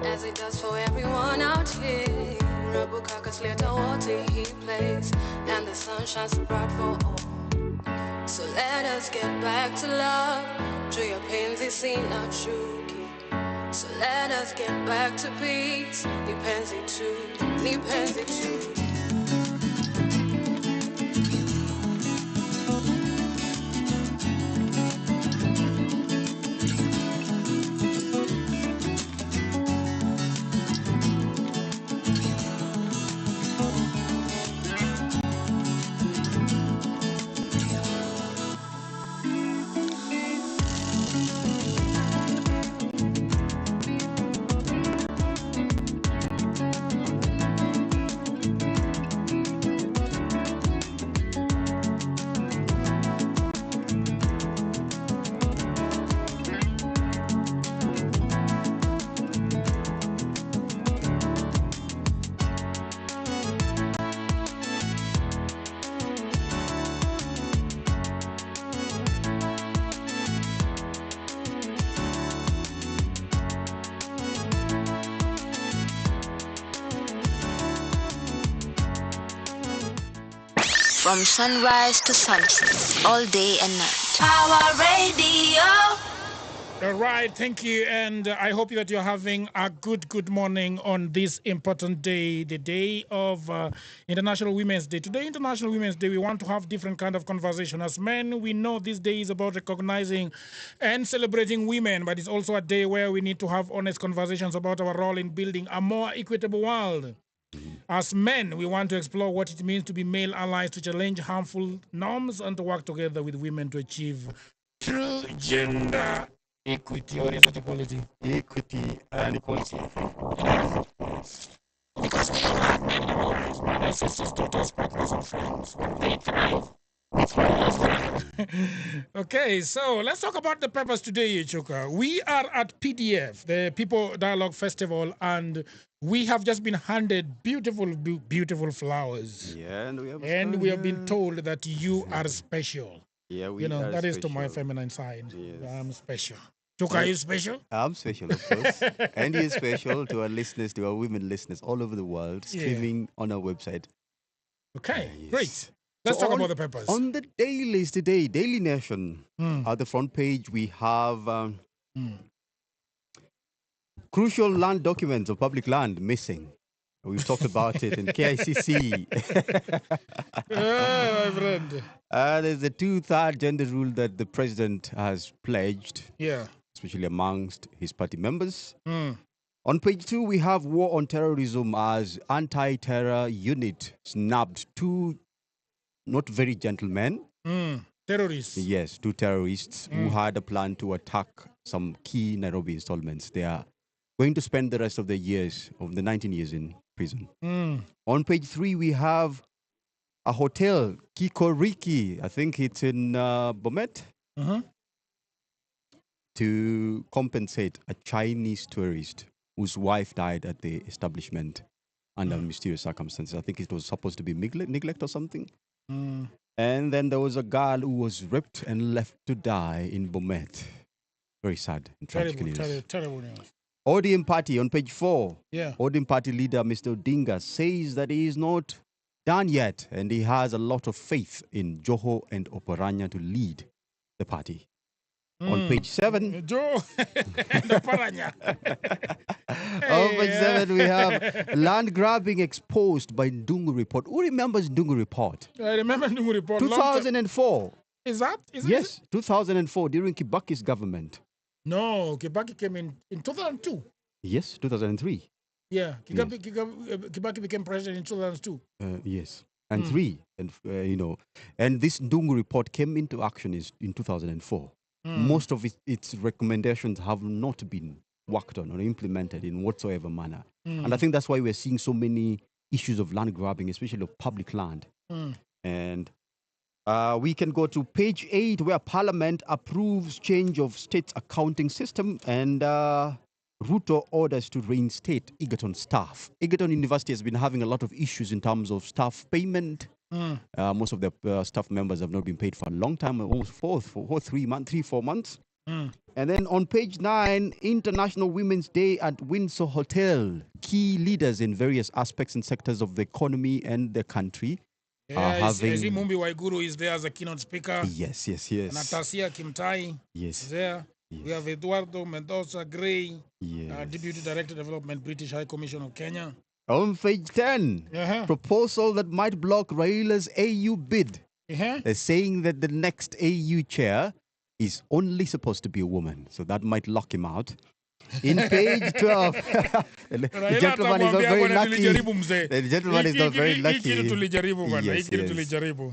as it does for everyone out here. Rabukaka's little water he plays, and the sun shines so bright for all. So let us get back to love, through your pains is seen not shuki. So let us get back to peace, depends it too. From sunrise to sunset, all day and night. Power Radio. All right, thank you. And I hope that you're having a good morning on this important day, the day of International Women's Day. Today, International Women's Day, we want to have different kind of conversation. As men, we know this day is about recognizing and celebrating women, but it's also a day where we need to have honest conversations about our role in building a more equitable world. As men, we want to explore what it means to be male allies, to challenge harmful norms, and to work together with women to achieve true gender equity, or is it equality? Equity and equality. Because we have more brothers, sisters, daughters, partners, and friends. When they thrive, we thrive. Okay, so let's talk about the purpose today, Chuka. We are at PDF, the People Dialogue Festival, and we have just been handed beautiful, beautiful flowers. Yeah, and we have been told that you are special. Yeah, we You know, are that is to my special. feminine side. Yes. I'm special. Chuka, are you special? I'm special, of course. And you're special to our listeners, to our women listeners all over the world, Yeah. streaming on our website. Okay, Yes. great. Let's So talk about the purpose. On the dailies today, Daily Nation, at the front page, we have crucial land documents of public land missing. We've talked about it in KICC. My friend. There's the 2/3 gender rule that the president has pledged, Yeah. especially amongst his party members. Mm. On page 2, we have war on terrorism as anti-terror unit snapped two not very gentlemen. Terrorists. Yes, two terrorists who had a plan to attack some key Nairobi installments. They are going to spend the rest of the years, of the 19 years in prison. On page 3, we have a hotel, Kikoriki. I think it's in Bomet. To compensate a Chinese tourist whose wife died at the establishment under mysterious circumstances. I think it was supposed to be neglect or something. And then there was a girl who was raped and left to die in Bomet. Very sad and tragic news. Terrible news. ODM party on page 4. Yeah. ODM party leader Mr. Odinga says that he is not done yet and he has a lot of faith in Joho and Oparanya to lead the party. On page 7. Joe and Oparanya. On page 7, we have land grabbing exposed by Ndungu report. Who remembers Ndungu report? I remember Ndungu report. 2004. Is that? Yes, 2004 during Kibaki's government. No, Kibaki came in 2002. Yes, 2003. Yeah, Kibaki became president in 2002. Yes, and 3, and and this Ndungu report came into action in 2004. Most of its recommendations have not been worked on or implemented in whatsoever manner, and I think that's why we're seeing so many issues of land grabbing, especially of public land. And we can go to page 8, where Parliament approves change of state's accounting system, and Ruto orders to reinstate Egerton staff. Egerton University has been having a lot of issues in terms of staff payment. Most of the staff members have not been paid for a long time, almost 4 months. And then on page 9, International Women's Day at Windsor Hotel. Key leaders in various aspects and sectors of the economy and the country are having... I see Mumbi Waiguru is there as a keynote speaker. Yes. Natasha Kimtai is there. Yes. We have Eduardo Mendoza Gray, Yes. Deputy Director Development, British High Commission of Kenya. On page 10, proposal that might block Raila's AU bid. They're saying that the next AU chair is only supposed to be a woman, so that might lock him out. In page 12, the gentleman is not very lucky. The gentleman is not very lucky.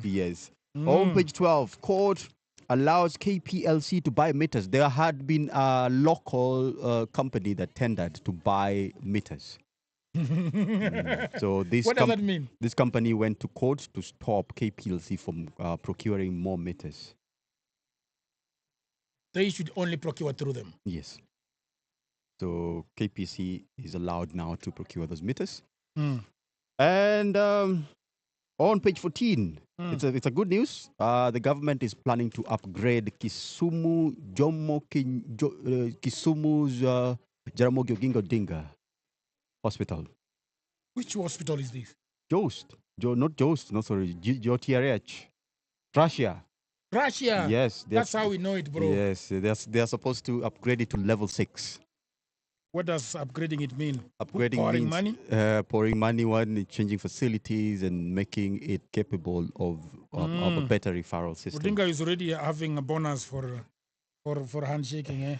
Yes. On page 12, court allows KPLC to buy meters. There had been a local company that tendered to buy meters. So this what does that mean? This company went to court to stop KPLC from procuring more meters. They should only procure through them. Yes. So KPC is allowed now to procure those meters. And on page 14, it's a good news. The government is planning to upgrade Kisumu's Jaramogi Oginga Odinga Hospital. Which hospital is this? Not Jost, no, sorry, JOTRH. Russia. Yes. That's how we know it, bro. Yes, they're supposed to upgrade it to level 6. What does upgrading it mean? Upgrading pouring means, money? Pouring money, changing facilities and making it capable of a better referral system. Odinga is already having a bonus for handshaking,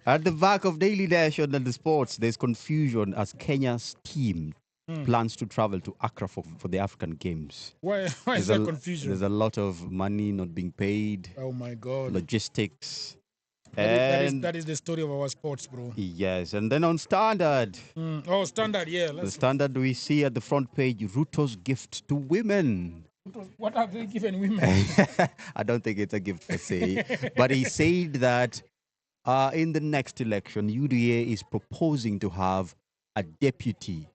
At the back of Daily Nation and the sports, there's confusion as Kenya's team plans to travel to Accra for the African Games. Why is there confusion? There's a lot of money not being paid. Oh my God. Logistics. That is the story of our sports, bro. Yes, and then on Standard. Oh, Standard, yeah. The Standard, we see at the front page, Ruto's gift to women. What have they given women? I don't think it's a gift per se. But he said that in the next election, UDA is proposing to have a deputy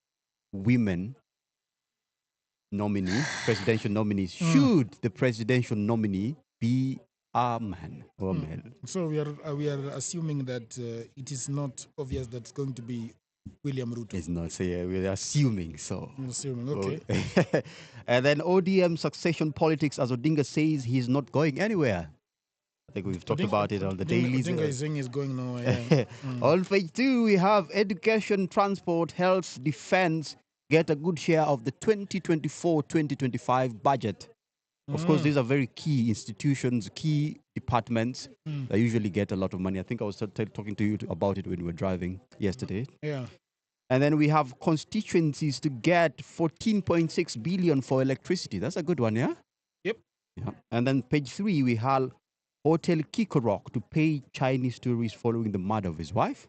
women nominee, presidential nominee. Should the presidential nominee be a man or male? So we are assuming that it is not obvious that it's going to be William Ruto. It's not. So yeah, we're assuming so. Assuming, okay. And then ODM succession politics, as Odinga says, he's not going anywhere. I think we've talked about it on the dailies. Odinga is saying he's going nowhere. Yeah. On page 2, we have education, transport, health, defense get a good share of the 2024-2025 budget. Of course, these are very key institutions, key departments that usually get a lot of money. I think I was talking to you about it when we were driving yesterday. Yeah. And then we have constituencies to get 14.6 billion for electricity. That's a good one, yeah? Yep. Yeah. And then page 3, we have Hotel Kikorok to pay Chinese tourists following the murder of his wife.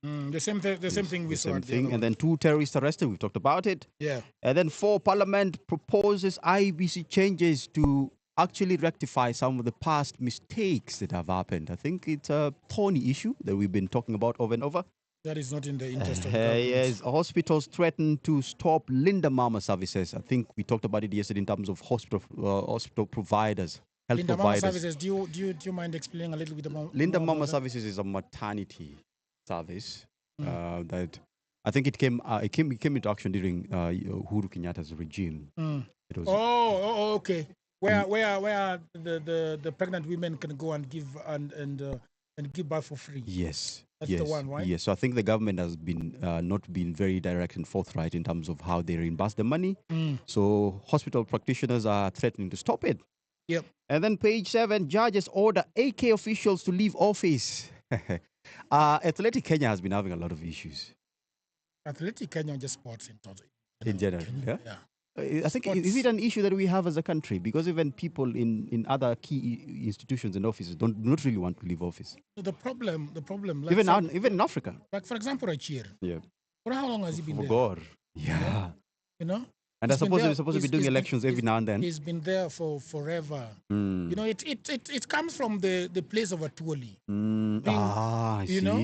The same thing we saw. And then 2 terrorists arrested. We've talked about it. Yeah. And then 4, Parliament proposes IBC changes to actually rectify some of the past mistakes that have happened. I think it's a thorny issue that we've been talking about over and over. That is not in the interest of government. Yes, hospitals threaten to stop Linda Mama services. I think we talked about it yesterday in terms of hospital providers, health Linda providers. Mama services. Do you mind explaining a little bit about Linda Mama services is a maternity service that I think it came into action during Uhuru Kenyatta's regime. It was, okay. Where the pregnant women can go and give and give birth for free. Yes. That's the one, right? Yes. So I think the government has been not been very direct and forthright in terms of how they reimburse the money. So hospital practitioners are threatening to stop it. Yep. And then page 7, judges order AK officials to leave office. Athletic Kenya has been having a lot of issues. Athletic Kenya just sports in total. In general, yeah. I think, is it an issue that we have as a country? Because even people in other key institutions and offices not really want to leave office. So the problem. Like Even in Africa. Like for example, Rachir. Yeah. For how long has he been there? God. Yeah. You know. And they're supposed to be doing elections every now and then. He's been there for forever. You know, it comes from the place of Atuoli. I see. You know,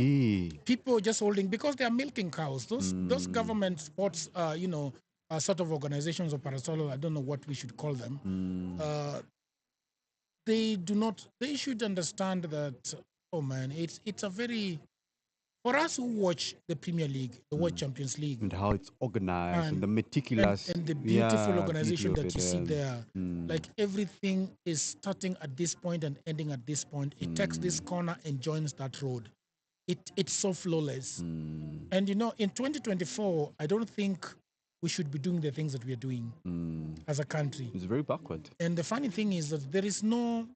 people just holding because they are milking cows. Those government sports, sort of organizations or parasolo, I don't know what we should call them. They should understand that. Oh man, it's a very. For us who watch the Premier League, the World Champions League, and how it's organized and the meticulous and the beautiful organization that you see there, like everything is starting at this point and ending at this point. It takes this corner and joins that road. It's so flawless. And you know, in 2024, I don't think we should be doing the things that we are doing as a country. It's very backward. And the funny thing is that there is no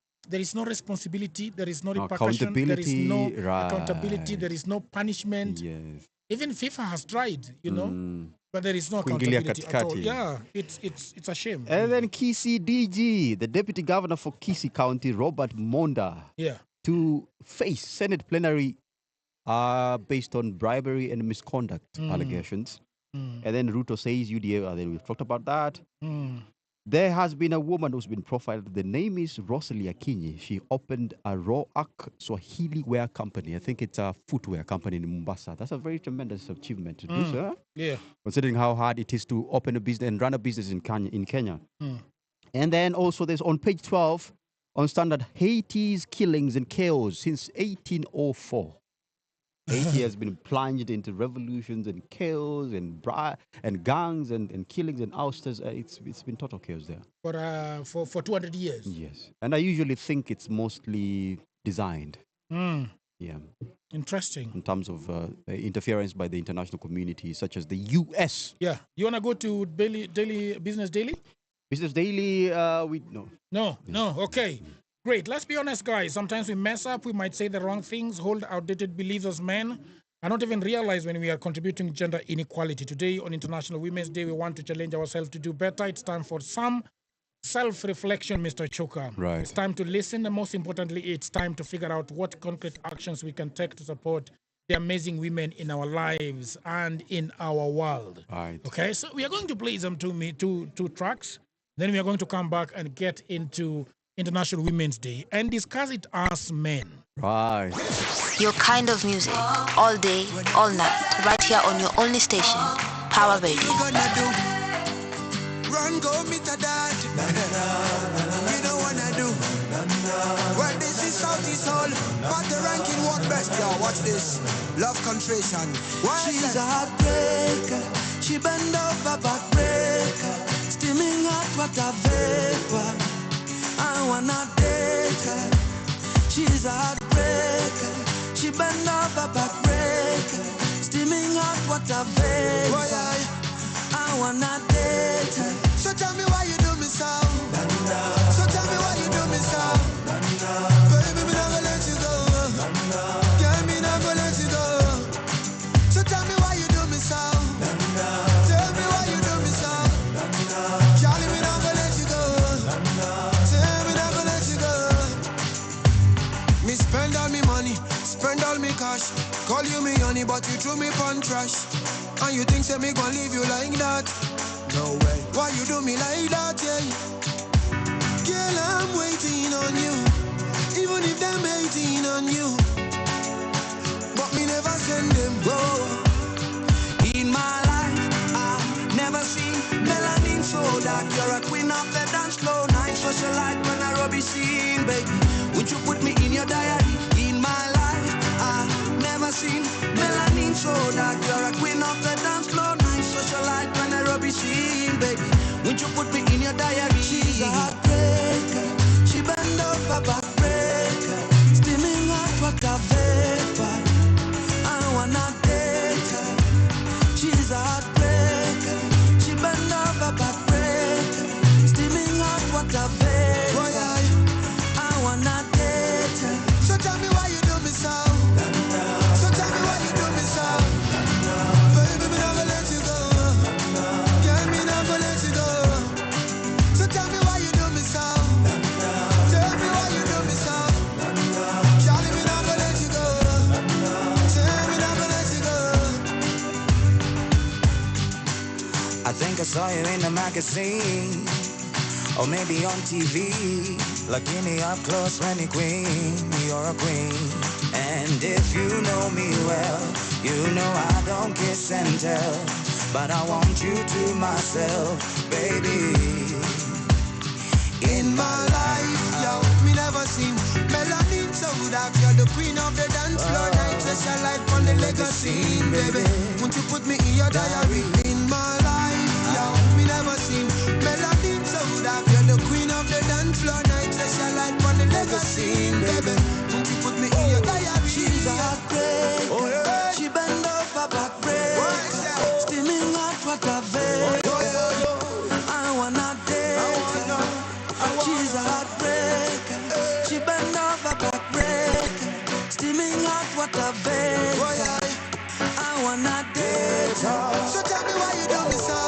responsibility, there is no repercussion, there is no accountability, there is no punishment. Yes. Even FIFA has tried, you know, but there is no accountability at all. Yeah, it's a shame. And then Kisii DG, the deputy governor for Kisii County, Robert Monda, to face Senate plenary based on bribery and misconduct allegations. And then Ruto says UDA, then we've talked about that. There has been a woman who's been profiled. The name is Rosalie Akinyi. She opened a Roak Swahili wear company. I think it's a footwear company in Mombasa. That's a very tremendous achievement to do, sir. Yeah. Considering how hard it is to open a business and run a business in Kenya. And then also there's on page 12, on Standard, Haiti's killings and chaos since 1804. Haiti has been plunged into revolutions and chaos and gangs and killings and ousters. It's been total chaos there. For 200 years. Yes. And I usually think it's mostly designed. Yeah. Interesting. In terms of interference by the international community, such as the U.S. Yeah. You want to go to Business Daily? Business Daily, No. Okay. Great. Let's be honest, guys. Sometimes we mess up. We might say the wrong things, hold outdated beliefs as men. and not even realize when we are contributing gender inequality. Today, on International Women's Day, we want to challenge ourselves to do better. It's time for some self-reflection, Mr. Choka. Right. It's time to listen, and most importantly, it's time to figure out what concrete actions we can take to support the amazing women in our lives and in our world. Right. Okay, so we are going to play some two tracks. Then we are going to come back and get into International Women's Day and discuss it as men. Right. Your kind of music, all day, all night, right here on your only station, Power Radio. Run, go meet a dad. You don't wanna do. Well, this is Southeast Hall. But the ranking work best, y'all. Watch this. Love concentration. She's a heartbreaker. She bend over backbreaker. Steaming hot water vapor. I wanna date her. She's a heartbreaker. She bend over backbreaker. Steaming hot water vapor. I wanna date her. So tell me why you do me so. So tell me why you do me so. Baby, me not gonna let you go. Girl, me not gonna let you go. So tell me why you do me so. Tell me why you do me so. Charlie, me not gonna let you go. Tell me not gonna let you go. Me spend all me money, spend all me cash. Call you me honey, but you threw me pon trash. And you think say me gon' leave you like that? No way. Why you do me like that, yeah? Girl, I'm waiting on you. Even if them hating on you. But me never send them go. In my life, I've never seen melanin so dark. You're a queen of the dance floor. Night socialite when I rubby scene, baby. Would you put me in your diary? In my life, I've never seen melanin so dark. You're a queen of the dance floor. Night socialite when I rubby scene, baby. Would you put me in your diary? She's a heartbreaker. She bend over backbreaker. Steaming hot water vapor. I wanna date her. She's a heartbreaker. She bend over backbreaker. Steaming hot water vapor. I wanna date her. So tell me why you do me so. So tell me why you do me so. Baby, me not gonna let you go. Girl, me not gonna let you go. So tell me why you do me so. Tell me why you do me so. Charlie, me not gonna let you go. Tell me not gonna let you go. I think I saw you in the magazine, or maybe on TV. Looking me up close when you queen, you're a queen. And if you know me well, you know I don't kiss and tell, but I want you to myself, baby. In my life, yo, me never seen melanin so dark. You're the queen of the dance floor. Night socialite on the legacy, baby. Won't you put me in your diary? In my life, yo, me never seen melanin so dark. You're the queen of the dance floor. Night socialite on the legacy, baby. Won't you put me in your diary? She's a heartbreaker. She bend over backbreaker. Steaming hot water vapor. I wanna date her. She's a heartbreaker. She bend over backbreaker. Steaming hot water vapor. I wanna date her. So tell me why you do me so.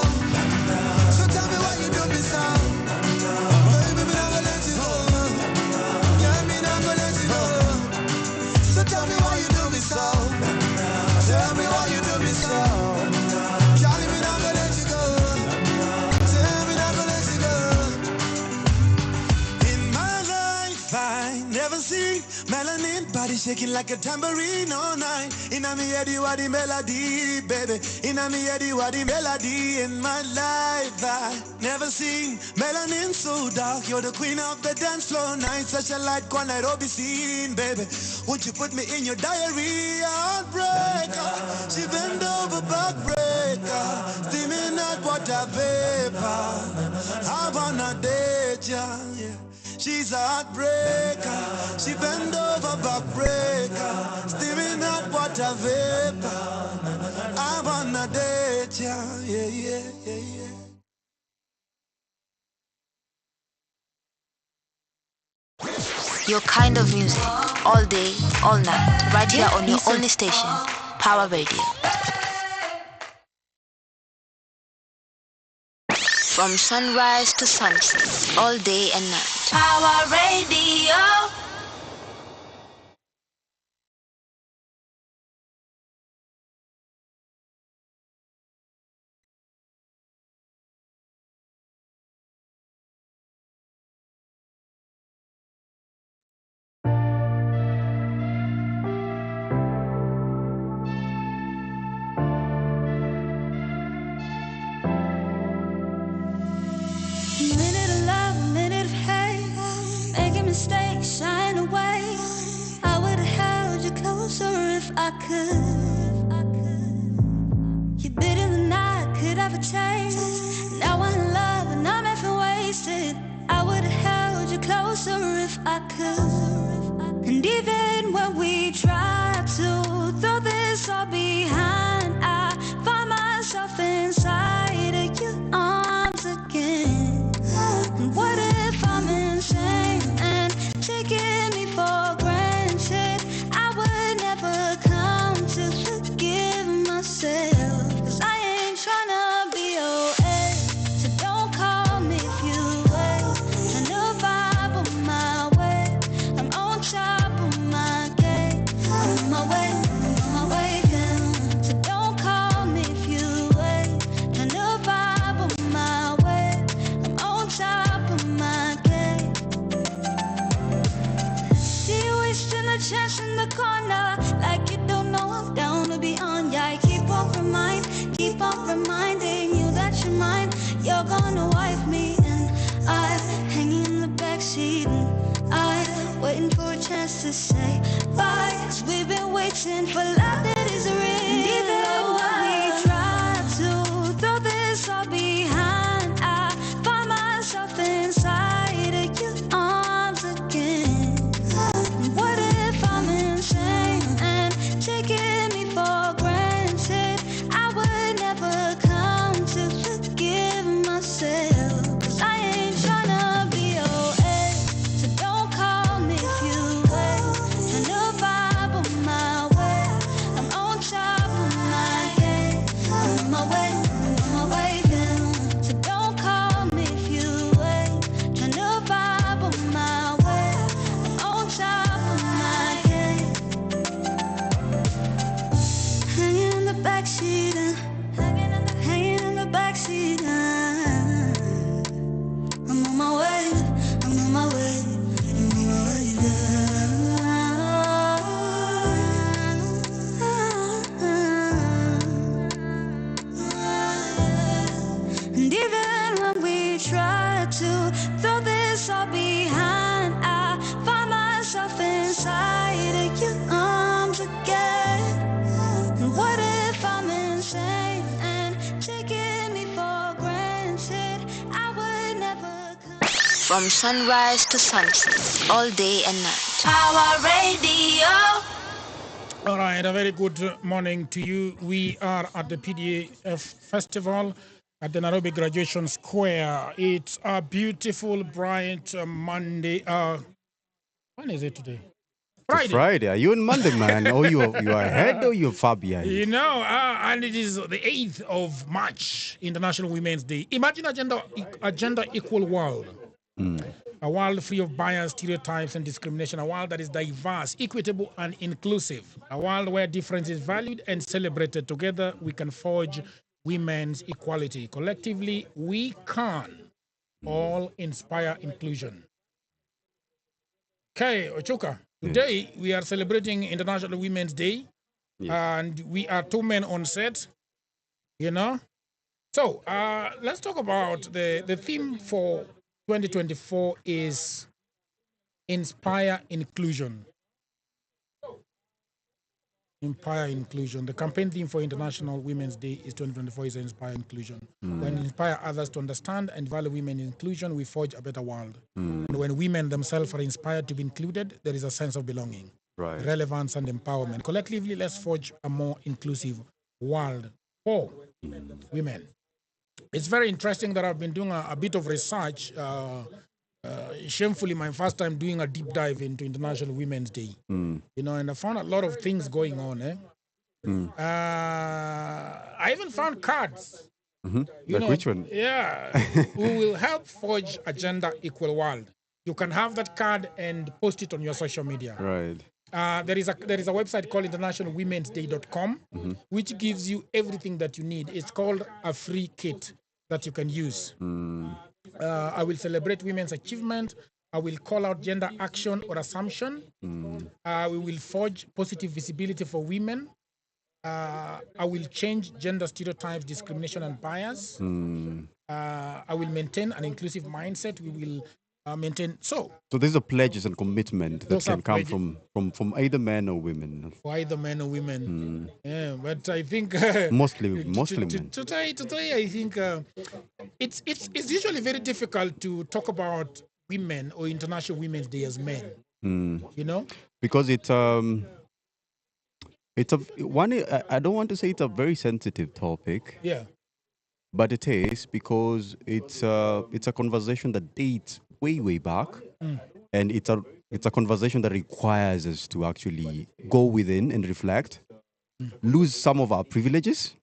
So tell me why you do me so. Baby, me not gonna let you go. Yeah, me not gonna let you go. So tell me why you do me so. Tell me why you do me so. Charlie, me not gonna let you go. Tell me not gonna let you go. In my life, I never seen melanin body shaking like a tambourine all night. In a me head, you are the melody, baby. In a me head, you are the melody. In my life, I never seen melanin so dark. You're the queen of the dance floor. Night such a light, one Nairobi scene, baby. Won't you put me in your diary? Heartbreaker, she bend over backbreaker. Steaming hot water vapor. I wanna date ya, yeah. She's a heartbreaker. She bend over backbreaker. Steaming hot water vapor. I wanna date ya, yeah, yeah, yeah, yeah. Your kind of music, all day, all night, right here on your only station, Power Radio. From sunrise to sunset, all day and night. Power Radio. Minute of love, minute of hate, making mistakes, shying away. I would have held you closer if I could. You're bitter than I could ever taste. Now I'm in love and I'm effing wasted. I would have held you closer if I could. And even when we try to throw this all behind, I find myself inside of your arms again. What if I'm insane and taking me for granted? I would never come to forgive myself. 'Cause I ain't tryna be your ex, so don't call me if you wait. Turn the vibe on my way. I'm on top of my game. I'm on my way, on my way down. So don't call me if you wait. Turn the vibe on my way. I'm on top of my game. See you wasting a chance in the corner, like you don't know I'm down to be on. Yeah, I keep on reminding you that you're mine. You're gonna wife me, and I'm hanging in the backseat, and I'm waiting for a chance to say bye. 'Cause we've been waiting for love that is real. And even when we try to throw this all behind, I find myself inside of your arms again. What if I'm insane and taking me for granted? I would never come to forgive myself. 'Cause I ain't tryna be your ex, so don't call me if you wait. Turn the vibe on my way. I'm on top of my game. I'm on my way down. So don't call me if you wait. Turn the vibe on my way. I'm on top of my game. Hanging in the backseat, hanging in the backseat. I'm on my way, I'm on my way, I'm on my way down. And even when we try to throw this all behind, I find myself inside of your arms again. And what if I'm insane and taking me for granted? I would never come. From sunrise to sunset, all day and night. Power Radio. All right, a very good morning to you. We are at the PDAF Festival at the Nairobi Graduation Square. It's a beautiful, bright Monday. When is it today? It's Friday. Are you on Monday, man? Or you are ahead or you're far behind? You know, and it is the 8th of March, International Women's Day. Imagine a gender equal world. A world free of bias, stereotypes, and discrimination. A world that is diverse, equitable, and inclusive. A world where difference is valued and celebrated. Together, we can forge women's equality. Collectively, we can all inspire inclusion. Okay, Ochuka, today we are celebrating International Women's Day, and we are 2 men on set, you know. So let's talk about the theme for 2024 is Inspire Inclusion. Inspire Inclusion. The campaign theme for International Women's Day is 2024 is Inspire Inclusion. When we inspire others to understand and value women's inclusion, we forge a better world. And when women themselves are inspired to be included, there is a sense of belonging, relevance, and empowerment. Collectively, let's forge a more inclusive world for women. It's very interesting that I've been doing a bit of research. Shamefully, my first time doing a deep dive into International Women's Day. You know, and I found a lot of things going on. I even found cards. You Like know, which one? yeah, who will help forge a gender equal world. You can have that card and post it on your social media. Right. There is a website called internationalwomensday.com, which gives you everything that you need. It's called a free kit that you can use. I will celebrate women's achievement. I will call out gender action or assumption. We will forge positive visibility for women. I will change gender stereotypes, discrimination, and bias. I will maintain an inclusive mindset. We will maintain. So these are pledges and commitment that those are can come pledges. from either men or women. For either men or women. Yeah, but I think Mostly men. today I think it's usually very difficult to talk about women or International Women's Day as men. You know, because it's a one. I don't want to say it's a very sensitive topic. Yeah. But it is because it's a conversation that dates way back, and it's a conversation that requires us to actually go within and reflect, lose some of our privileges,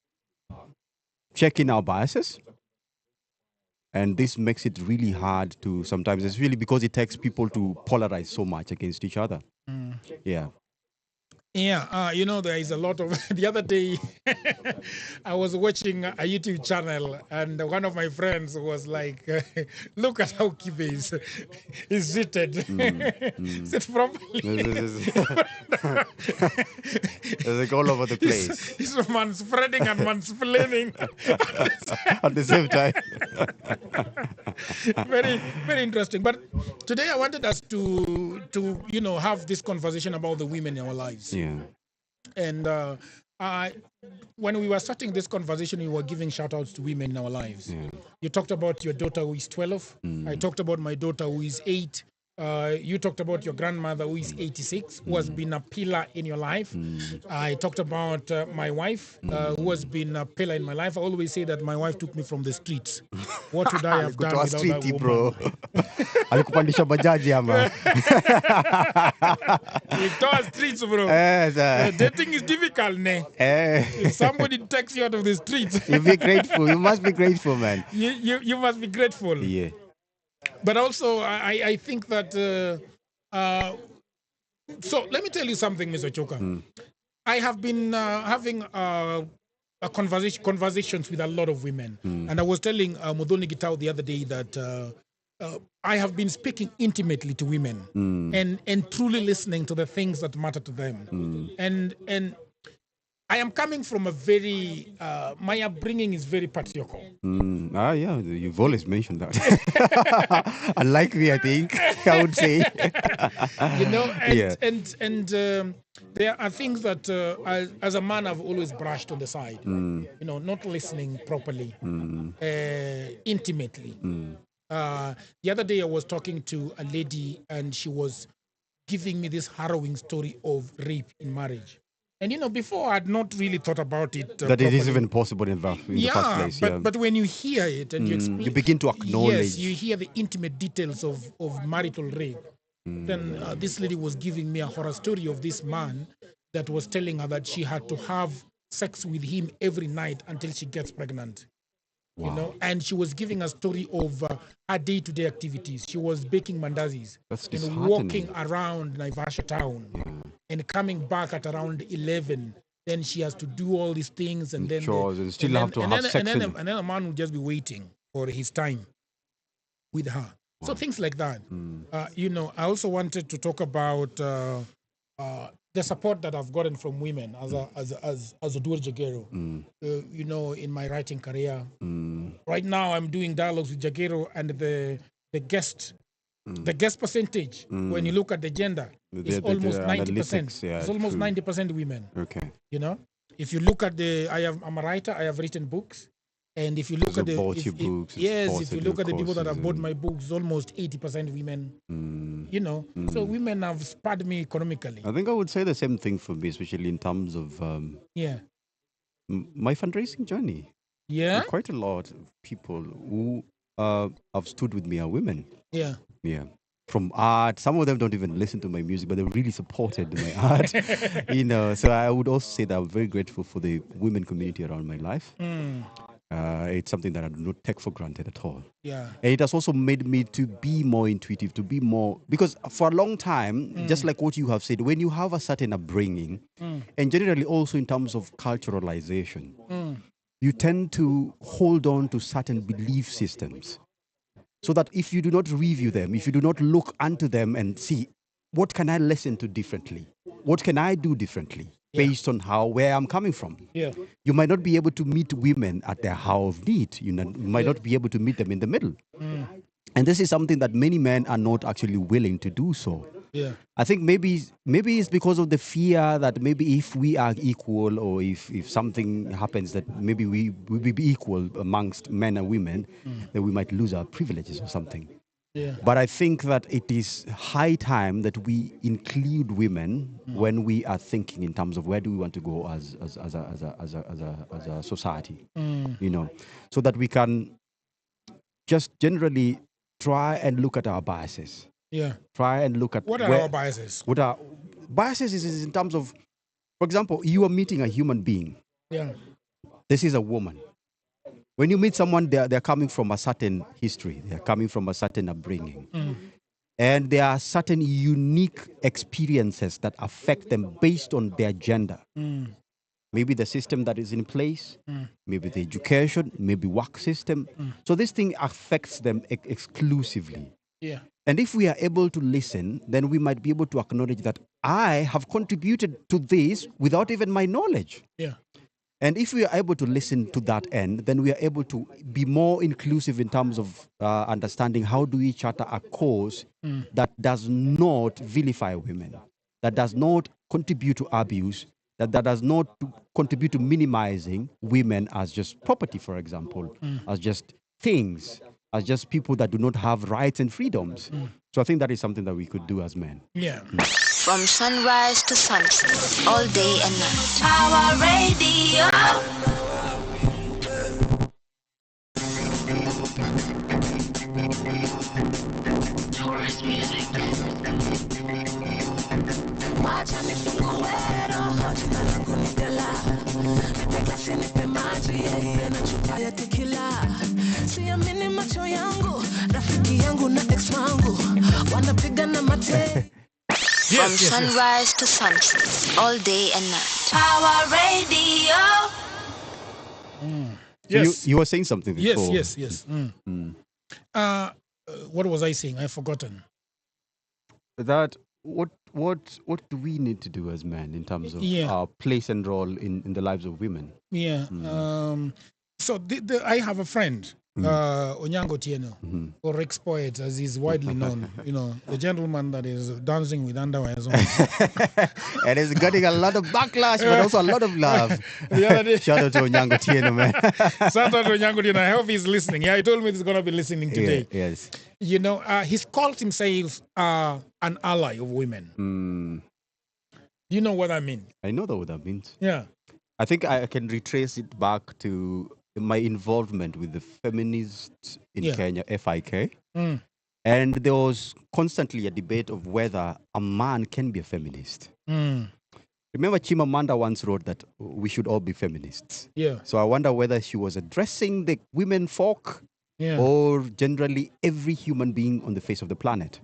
check in our biases, and this makes it really hard to sometimes. It's really because it takes people to polarize so much against each other. Yeah. Yeah, there is a lot of. The other day, I was watching a YouTube channel, and one of my friends was like, "Look at how Kibe is seated. Sit properly." It's like all over the place. He's manspreading and mansplaining at the same time. Very, very interesting. But today I wanted us to have this conversation about the women in our lives. Yeah. And when we were starting this conversation, we were giving shout outs to women in our lives. Yeah. You talked about your daughter who is 12. I talked about my daughter who is 8. You talked about your grandmother who is 86, who has been a pillar in your life. I talked about my wife, who has been a pillar in my life. I always say that my wife took me from the streets. What would I have done without that woman? Bro. Alikupandisha bajaji ama. Itoa streets, bro. Dating is difficult, ne? If somebody takes you out of the streets, you be grateful. You must be grateful, man. You must be grateful. Yeah. But also, I think that. So let me tell you something, Mr. Choka. I have been having conversations with a lot of women, and I was telling Modoni Gitao the other day that I have been speaking intimately to women and truly listening to the things that matter to them, and I am coming from a very, my upbringing is very patriarchal. Yeah, you've always mentioned that. Unlike me, I think, I would say. And there are things that, as a man, I've always brushed on the side. Not listening properly, intimately. The other day, I was talking to a lady, and she was giving me this harrowing story of rape in marriage. And before I'd not really thought about it. That it is even possible in the first place. But when you hear it and you begin to acknowledge. Yes, you hear the intimate details of marital rape. Then this lady was giving me a horror story of this man that was telling her that she had to have sex with him every night until she gets pregnant. Wow. And she was giving a story of her day-to-day activities. She was baking mandazis and walking around Naivasha town and coming back at around 11. Then she has to do all these things and then chores and still have to have sex. And then a man will just be waiting for his time with her. Wow. So things like that. I also wanted to talk about the support that I've gotten from women as Oduor Jagero. In my writing career. Right now, I'm doing dialogues with Jagero, and the guest percentage, when you look at the gender, is almost 90%. It's almost 90% women. Okay. If you look at I'm a writer. I have written books. And if you look at the books, if you look at the people that have bought my books, almost 80% women. So women have spurred me economically. I think I would say the same thing for me, especially in terms of my fundraising journey. Yeah, quite a lot of people who have stood with me are women. Yeah. from art. Some of them don't even listen to my music, but they really supported my art. So I would also say that I'm very grateful for the women community around my life. It's something that I do not take for granted at all. Yeah. And it has also made me to be more intuitive, to be more, because for a long time, just like what you have said, when you have a certain upbringing, and generally also in terms of culturalization, you tend to hold on to certain belief systems. So that if you do not review them, if you do not look unto them and see, what can I listen to differently? What can I do differently based on where I'm coming from? Yeah. You might not be able to meet women at their hour of need. You might not be able to meet them in the middle. And this is something that many men are not actually willing to do so. Yeah. I think maybe it's because of the fear that maybe if we are equal, or if something happens that maybe we will be equal amongst men and women, then we might lose our privileges or something. Yeah. But I think that it is high time that we include women when we are thinking in terms of where do we want to go as a society, so that we can just generally try and look at our biases. Yeah. Try and look at what are our biases? What are biases is in terms of, for example, you are meeting a human being. Yeah. This is a woman. When you meet someone, they're coming from a certain history. They're coming from a certain upbringing. And there are certain unique experiences that affect them based on their gender. Maybe the system that is in place, maybe the education, maybe work system. So this thing affects them exclusively. Yeah. And if we are able to listen, then we might be able to acknowledge that I have contributed to this without even my knowledge. Yeah. And if we are able to listen to that end, then we are able to be more inclusive in terms of understanding how do we charter a cause that does not vilify women, that does not contribute to abuse, that does not contribute to minimizing women as just property, for example, as just things, as just people that do not have rights and freedoms. So I think that is something that we could do as men. Yeah. From sunrise to sunset, all day and night. Power Radio. Tourist music. Siamini macho yangu, rafiki yangu na ex wangu wanapigana mate. From sunrise to sunset, all day and night. Power Radio. Yes. You were saying something before. Yes. What was I saying? I've forgotten. That what do we need to do as men in terms of our place and role in the lives of women? Yeah. So I have a friend, Onyango Tieno, or Rex Poet, as he's widely known. The gentleman that is dancing with underwears on. And he's getting a lot of backlash, but also a lot of love. The other day, shout out to Onyango Tieno, man. Shout out to Onyango Tieno. I hope he's listening. Yeah, he told me he's going to be listening today. Yeah, yes. He's called himself an ally of women. Do you know what I mean? I know what that means. Yeah. I think I can retrace it back to my involvement with the feminists in Kenya, FIK. And there was constantly a debate of whether a man can be a feminist. Remember Chimamanda once wrote that we should all be feminists. Yeah. So I wonder whether she was addressing the women folk or generally every human being on the face of the planet.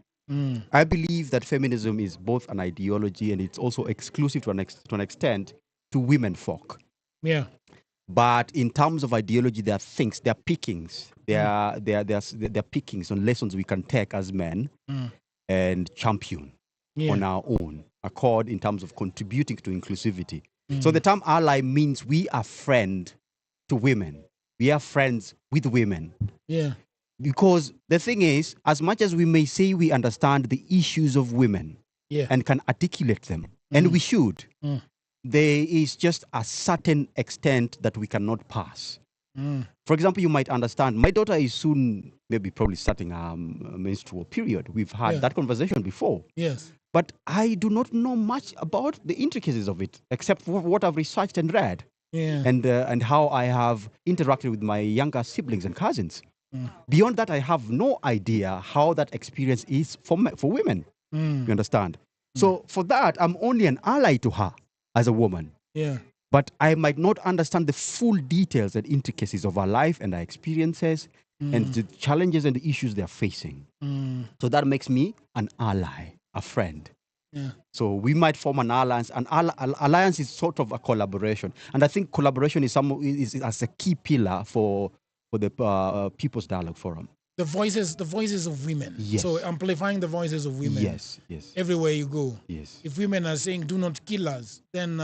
I believe that feminism is both an ideology and it's also exclusive to an extent to women folk. Yeah. But in terms of ideology, there are things, there are pickings. There are pickings on lessons we can take as men and champion on our own accord in terms of contributing to inclusivity. So the term ally means we are friend to women. We are friends with women. Yeah. Because the thing is, as much as we may say we understand the issues of women and can articulate them, and we should, there is just a certain extent that we cannot pass. For example, you might understand, my daughter is soon, probably starting a menstrual period. We've had that conversation before. Yes. But I do not know much about the intricacies of it, except for what I've researched and read. Yeah. And how I have interacted with my younger siblings and cousins. Beyond that, I have no idea how that experience is for women. You understand? So for that, I'm only an ally to her as a woman. Yeah. But I might not understand the full details and intricacies of her life and her experiences and the challenges and the issues they're facing. So that makes me an ally, a friend. Yeah. So we might form an alliance. An alliance is sort of a collaboration, and I think collaboration is as a key pillar for the People's Dialogue Forum. The voices of women. Yes. So amplifying the voices of women. Yes, yes. Everywhere you go. Yes. If women are saying "do not kill us," then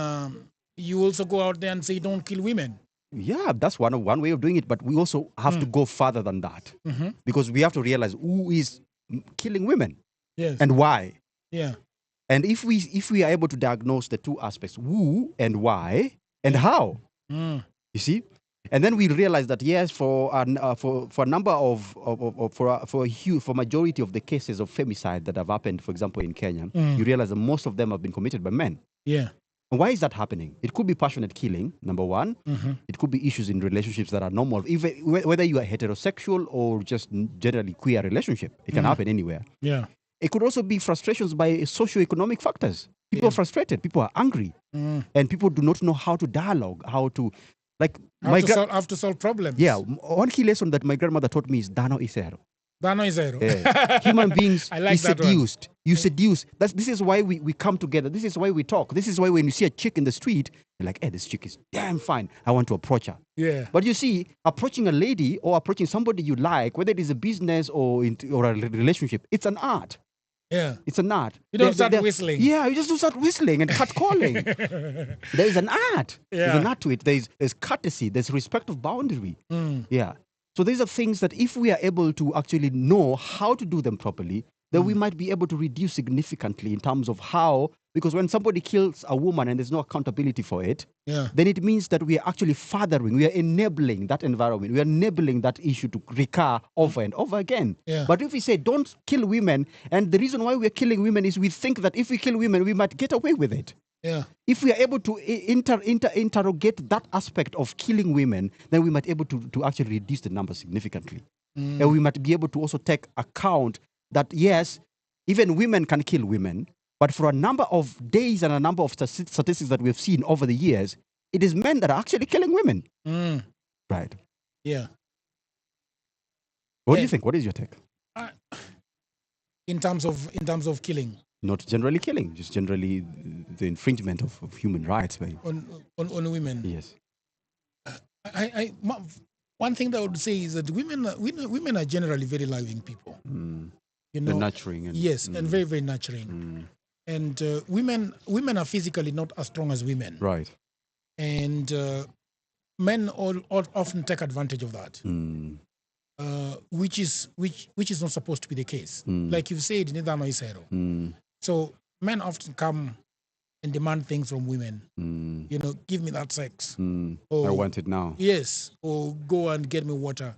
you also go out there and say "don't kill women." Yeah, that's one way of doing it. But we also have to go further than that, because we have to realize who is killing women, yes, and why. Yeah. And if we are able to diagnose the two aspects, who and why and how, you see, and then we realize that yes, for a number of for majority of the cases of femicide that have happened, for example, in Kenya, you realize that most of them have been committed by men. Yeah. And why is that happening? It could be passionate killing, number one. It could be issues in relationships that are normal, even whether you are heterosexual or just generally queer relationship. It can happen anywhere. Yeah. It could also be frustrations by socioeconomic factors. People are frustrated. People are angry. And people do not know how to dialogue, how to, like... How to solve problems. Yeah. One key lesson that my grandmother taught me is Dano Isero. Dano Isero. Yeah. Human beings, I like that seduced. You seduce. This is why we come together. This is why we talk. This is why when you see a chick in the street, you're like, hey, this chick is damn fine. I want to approach her. Yeah. But you see, approaching a lady or approaching somebody you like, whether it is a business or a relationship, it's an art. Yeah. It's an art. You don't start whistling. Yeah, you just don't start whistling and catcalling. There is an art. Yeah. There's an art to it. There's courtesy. There's respect of boundary. Yeah. So these are things that if we are able to actually know how to do them properly, then we might be able to reduce significantly in terms of how, because when somebody kills a woman and there's no accountability for it, then it means that we are actually furthering, we are enabling that environment, we are enabling that issue to recur over and over again. Yeah. But if we say don't kill women, and the reason why we're killing women is we think that if we kill women, we might get away with it. Yeah. If we are able to interrogate that aspect of killing women, then we might be able to actually reduce the number significantly. And we might be able to also take account that, yes, even women can kill women, but for a number of days and a number of statistics that we've seen over the years, it is men that are actually killing women. Right. Yeah. What do you think? What is your take? In terms of killing? Not generally killing, just generally the infringement of human rights. On women? Yes. One thing that I would say is that women are generally very loving people. You know, they're nurturing. Yes, and very, very nurturing. And women are physically not as strong as women. Right. And men often take advantage of that, which is not supposed to be the case. Like you've said, Nidano Isero. So men often come and demand things from women. You know, give me that sex. Or, I want it now. Yes. Or go and get me water.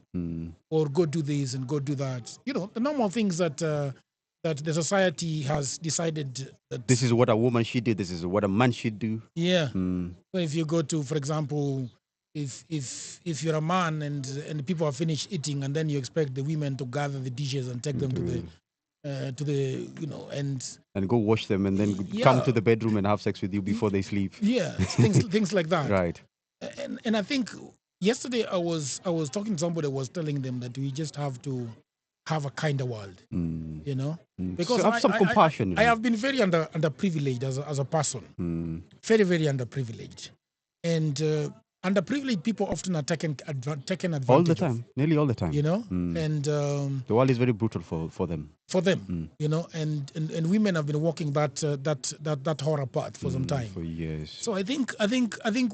Or go do this and go do that. You know, the normal things that the society has decided that this is what a woman should do. This is what a man should do. Yeah. So if you go to, for example, if you're a man and people are finished eating, and then you expect the women to gather the dishes and take them to the you know and go wash them and then come to the bedroom and have sex with you before they sleep. Yeah, things like that. Right. And I think yesterday I was talking to somebody, was telling them that we just have to have a kinder world, you know, because so have some compassion. I have been very underprivileged as a person, very, very underprivileged, and underprivileged people often are taken advantage all the time, nearly all the time, you know, and the world is very brutal for them. You know, and women have been walking that horror path for some time, for years. So I think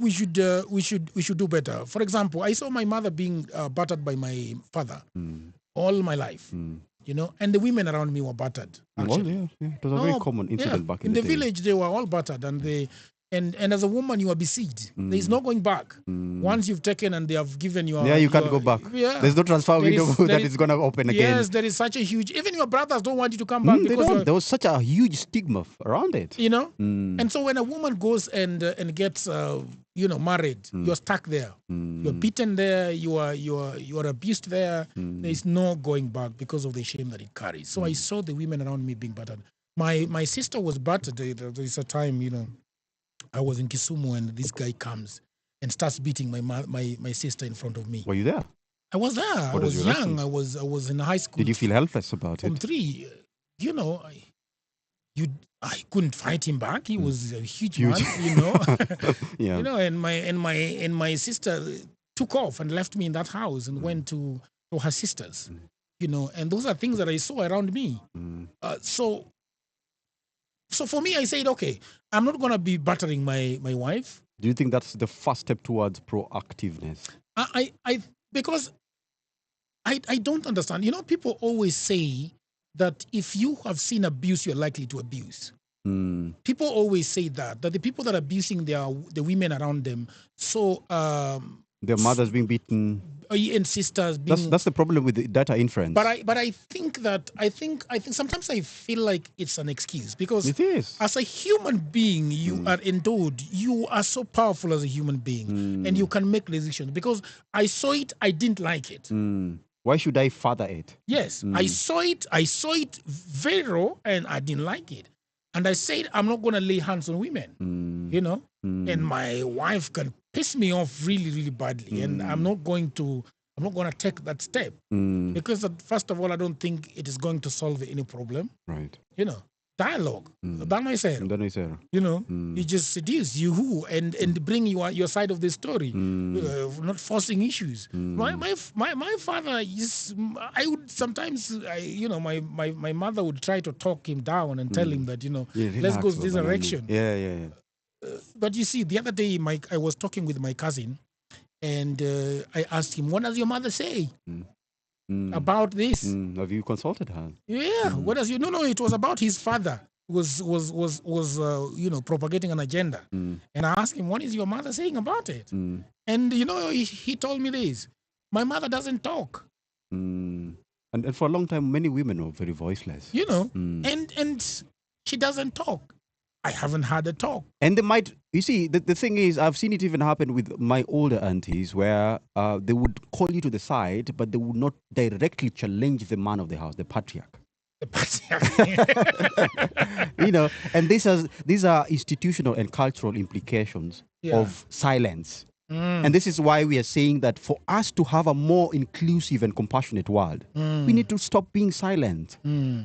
we should do better. For example, I saw my mother being battered by my father all my life, you know, and the women around me were battered. Well, yeah. It was a very common incident back in the day. village. They were all battered, and And as a woman, you are besieged. There is no going back. Once you've taken and they have given you, you can't go back. Yeah, there's no transfer window that is going to open again. Yes, there is such a huge. Even your brothers don't want you to come back They because don't. There was such a huge stigma around it. you know. And so when a woman goes and gets married, you're stuck there. You're beaten there. You are abused there. There is no going back because of the shame that it carries. So I saw the women around me being battered. My sister was battered. There's a time, I was in Kisumu and this guy comes and starts beating my sister in front of me. Were you there? I was there. I was young. I was in high school. Did you feel helpless about From it? 3, I couldn't fight him back. He was a huge man, Yeah. and my sister took off and left me in that house and went to her sister's, and those are things that I saw around me. So for me, I said, okay, I'm not going to be battering my wife. Do you think that's the first step towards proactiveness? Because I don't understand. People always say that if you have seen abuse, you're likely to abuse. People always say that the people that are abusing the women around them, so their mothers being beaten, and sisters being. That's the problem with the data inference. But I think sometimes I feel like it's an excuse because it is. As a human being, you are endowed. You are so powerful as a human being, and you can make decisions. Because I saw it, I didn't like it. Why should I father it? Yes, I saw it very raw, and I didn't like it. And I said, I'm not going to lay hands on women, and my wife can piss me off really, really badly. And I'm not going to take that step because first of all, I don't think it is going to solve any problem. Right. Dialogue. You just seduce you and bring your side of the story, not forcing issues. My father I would sometimes my mother would try to talk him down and tell him that let's go this direction. Yeah. But you see, the other day I was talking with my cousin, and I asked him, "What does your mother say about this?" Have you consulted her? Yeah. What does No, it was about his father was propagating an agenda, and I asked him, "What is your mother saying about it?" And he told me this: "My mother doesn't talk." And for a long time, many women were very voiceless. And she doesn't talk. I haven't had a talk. And they might, you see, the thing is, I've seen it even happen with my older aunties where they would call you to the side, but they would not directly challenge the man of the house, the patriarch. And these are institutional and cultural implications of silence. And this is why we are saying that for us to have a more inclusive and compassionate world, we need to stop being silent.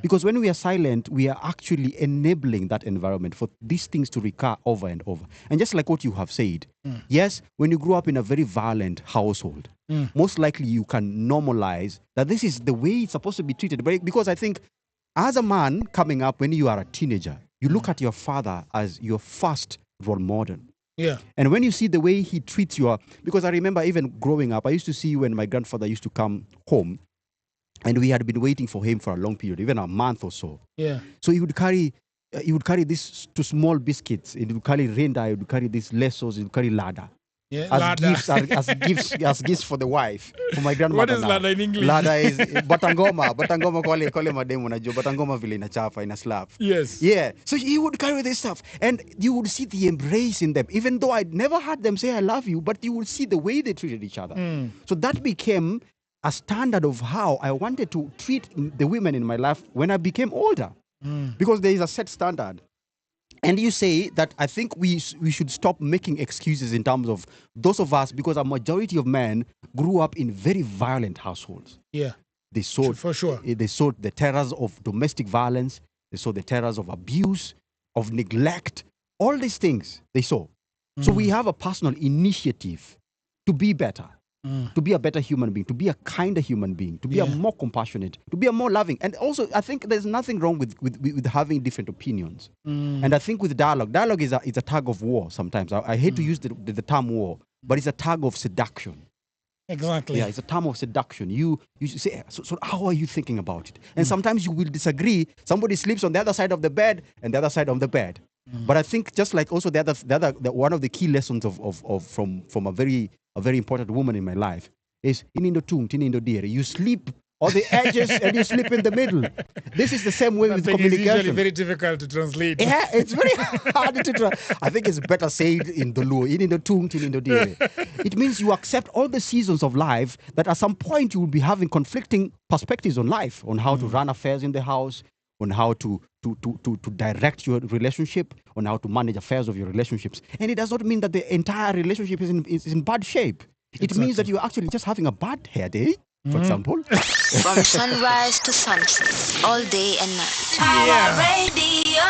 Because when we are silent, we are actually enabling that environment for these things to recur over and over. And just like what you have said, yes, when you grow up in a very violent household, most likely you can normalize that this is the way it's supposed to be treated. Because I think as a man coming up, when you are a teenager, you look at your father as your first role model. Yeah. And when you see the way he treats you, because I remember even growing up, I used to see when my grandfather used to come home and we had been waiting for him for a long period, even a month or so. Yeah. So he would carry these two small biscuits. He would carry renda, he would carry these lesos, he would carry lada. Yeah, as gifts for the wife, for my grandmother. What is lada in English? Lada is batangoma kole mademu najua batangoma vile inachapa ina slap. Yes. Yeah. So he would carry this stuff, and you would see the embrace in them. Even though I'd never heard them say "I love you," but you would see the way they treated each other. So that became a standard of how I wanted to treat the women in my life when I became older, because there is a set standard. And you say that I think we should stop making excuses in terms of those of us, because a majority of men grew up in very violent households. Yeah. They saw, for sure. They saw the terrors of domestic violence. They saw the terrors of abuse, of neglect, all these things they saw. So we have a personal initiative to be better, to be a better human being, to be a kinder human being, to be a more compassionate, to be a more loving. And also, I think there's nothing wrong with having different opinions. And I think with dialogue is a tug of war sometimes. I hate to use the term war, but it's a tug of seduction. Exactly. Yeah, it's a term of seduction. You say, so how are you thinking about it? And sometimes you will disagree. Somebody sleeps on the other side of the bed and the other side of the bed. But I think just like also one of the key lessons from a very important woman in my life is you sleep on the edges and you sleep in the middle. This is the same way I with think it's communication. usually very difficult to translate. Yeah, it's very hard to try. I think it's better said in the Luo, It means you accept all the seasons of life that at some point you will be having conflicting perspectives on life, on how to run affairs in the house, on how to direct your relationship, on how to manage affairs of your relationships. And it does not mean that the entire relationship is in bad shape. It means that you're actually just having a bad hair day, for example. From sunrise to sunset, all day and night. Yeah. Power Radio.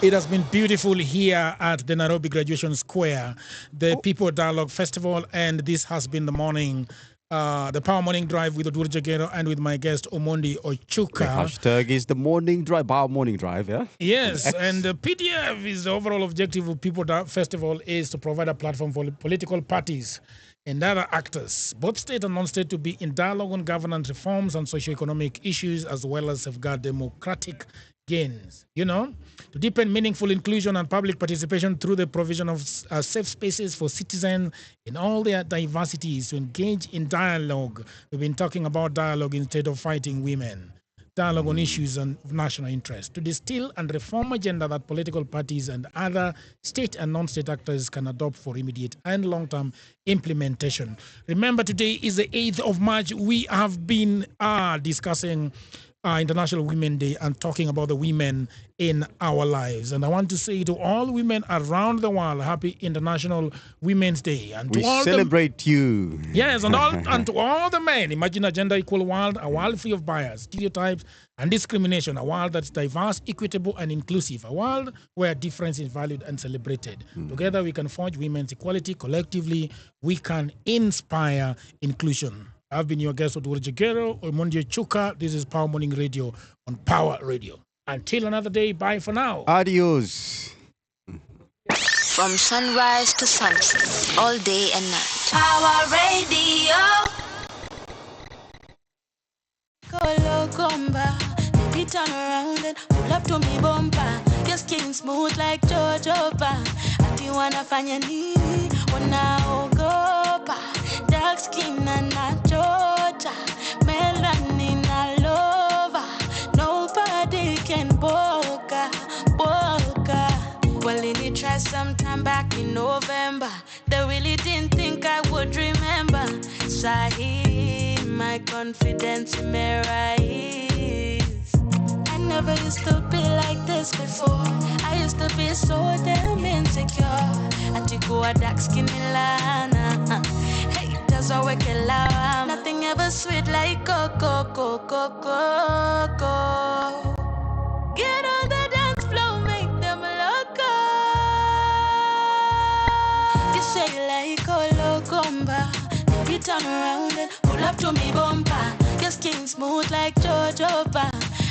It has been beautiful here at the Nairobi Graduation Square, the People Dialogue Festival, and this has been the morning, the Power Morning Drive with Oduor Jagero and with my guest Omondi Ochuka. The hashtag is the morning drive, Power Morning Drive, yeah? Yes, and the PDF is the overall objective of People Festival is to provide a platform for political parties and other actors, both state and non-state, to be in dialogue on governance reforms and socio-economic issues, as well as safeguard democratic gains, to deepen meaningful inclusion and public participation through the provision of safe spaces for citizens in all their diversities to engage in dialogue. We've been talking about dialogue instead of fighting women. Dialogue on issues of national interest, to distill and reform agenda that political parties and other state and non-state actors can adopt for immediate and long-term implementation. Remember, today is the 8th of March. We have been discussing International Women's Day and talking about the women in our lives. And I want to say to all women around the world, happy International Women's Day. And we to all celebrate you. Yes, and to all the men, imagine a gender-equal world, a world free of bias, stereotypes, and discrimination, a world that's diverse, equitable, and inclusive, a world where difference is valued and celebrated. Together, we can forge women's equality. Collectively, we can inspire inclusion. I've been your guest, Oduor Jagero, Omondi Ochuka. This is Power Morning Radio on Power Radio. Until another day, bye for now. Adios. From sunrise to sunset, all day and night. Power Radio. Baby, turn around and pull up to me bumper. Your skin smooth like jojoba. Ati wanafanya nini? Wanaogopa. Dark skin and not Georgia. Melanin all over. Nobody can boga. Well, in it try sometime back in November. They really didn't think I would remember. Sahi, my confidence in my rise. I never used to be like this before. I used to be so damn insecure. I took a dark skin Milana. Haters are working loud. Nothing ever sweet like coco. Get on the dance floor, make them loco. You say you like Colocomba. Baby, turn around and pull up to me bumper. Your skin smooth like jojoba.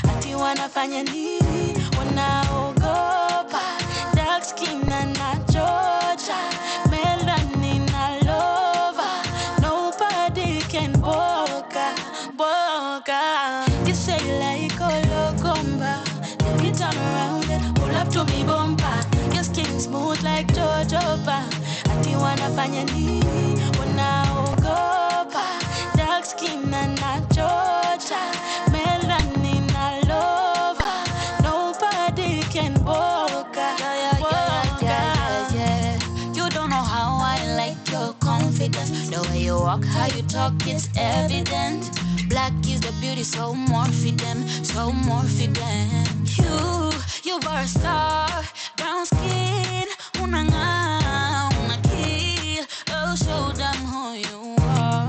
Ati wanafanya nini? Wanaogopa. Dark skin and not Georgia. Melanin all over. Nobody can boga. You say you like Colocomba. Baby, turn around and pull up to me bumper. Your skin smooth like jojoba. Ati wanafanya nini? Wanaogopa. Dark skin and not Georgia. Melanin all over. Nobody can boga. You don't know how I like your confidence. The way you walk, how you talk, it's evident. Black is the beauty, so more for them. You were a star. Brown skin, una kill. Oh, show them who you are.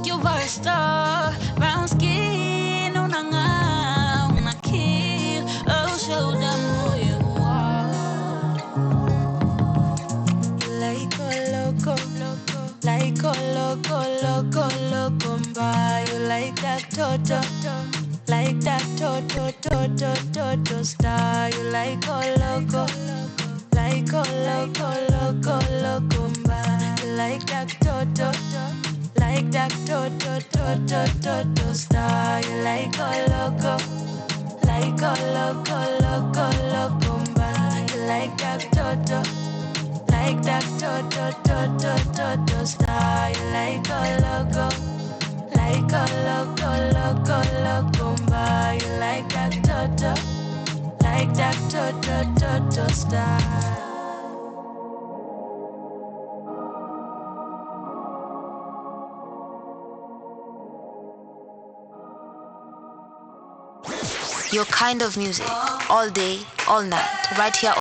You were a star. Brown skin, una kill. Oh, show them who you are. You like a loco. Like a loco, you like that toto. Like that toto star. You like a loco. Like a loco, you like that toto. Like that toto star. You like a loco. Like like a loco, loco, locumba. You like that toto, like that toto, toto, toto style. You like a loco, loco, locumba. You like that toto, toto style. Your kind of music, all day, all night, right here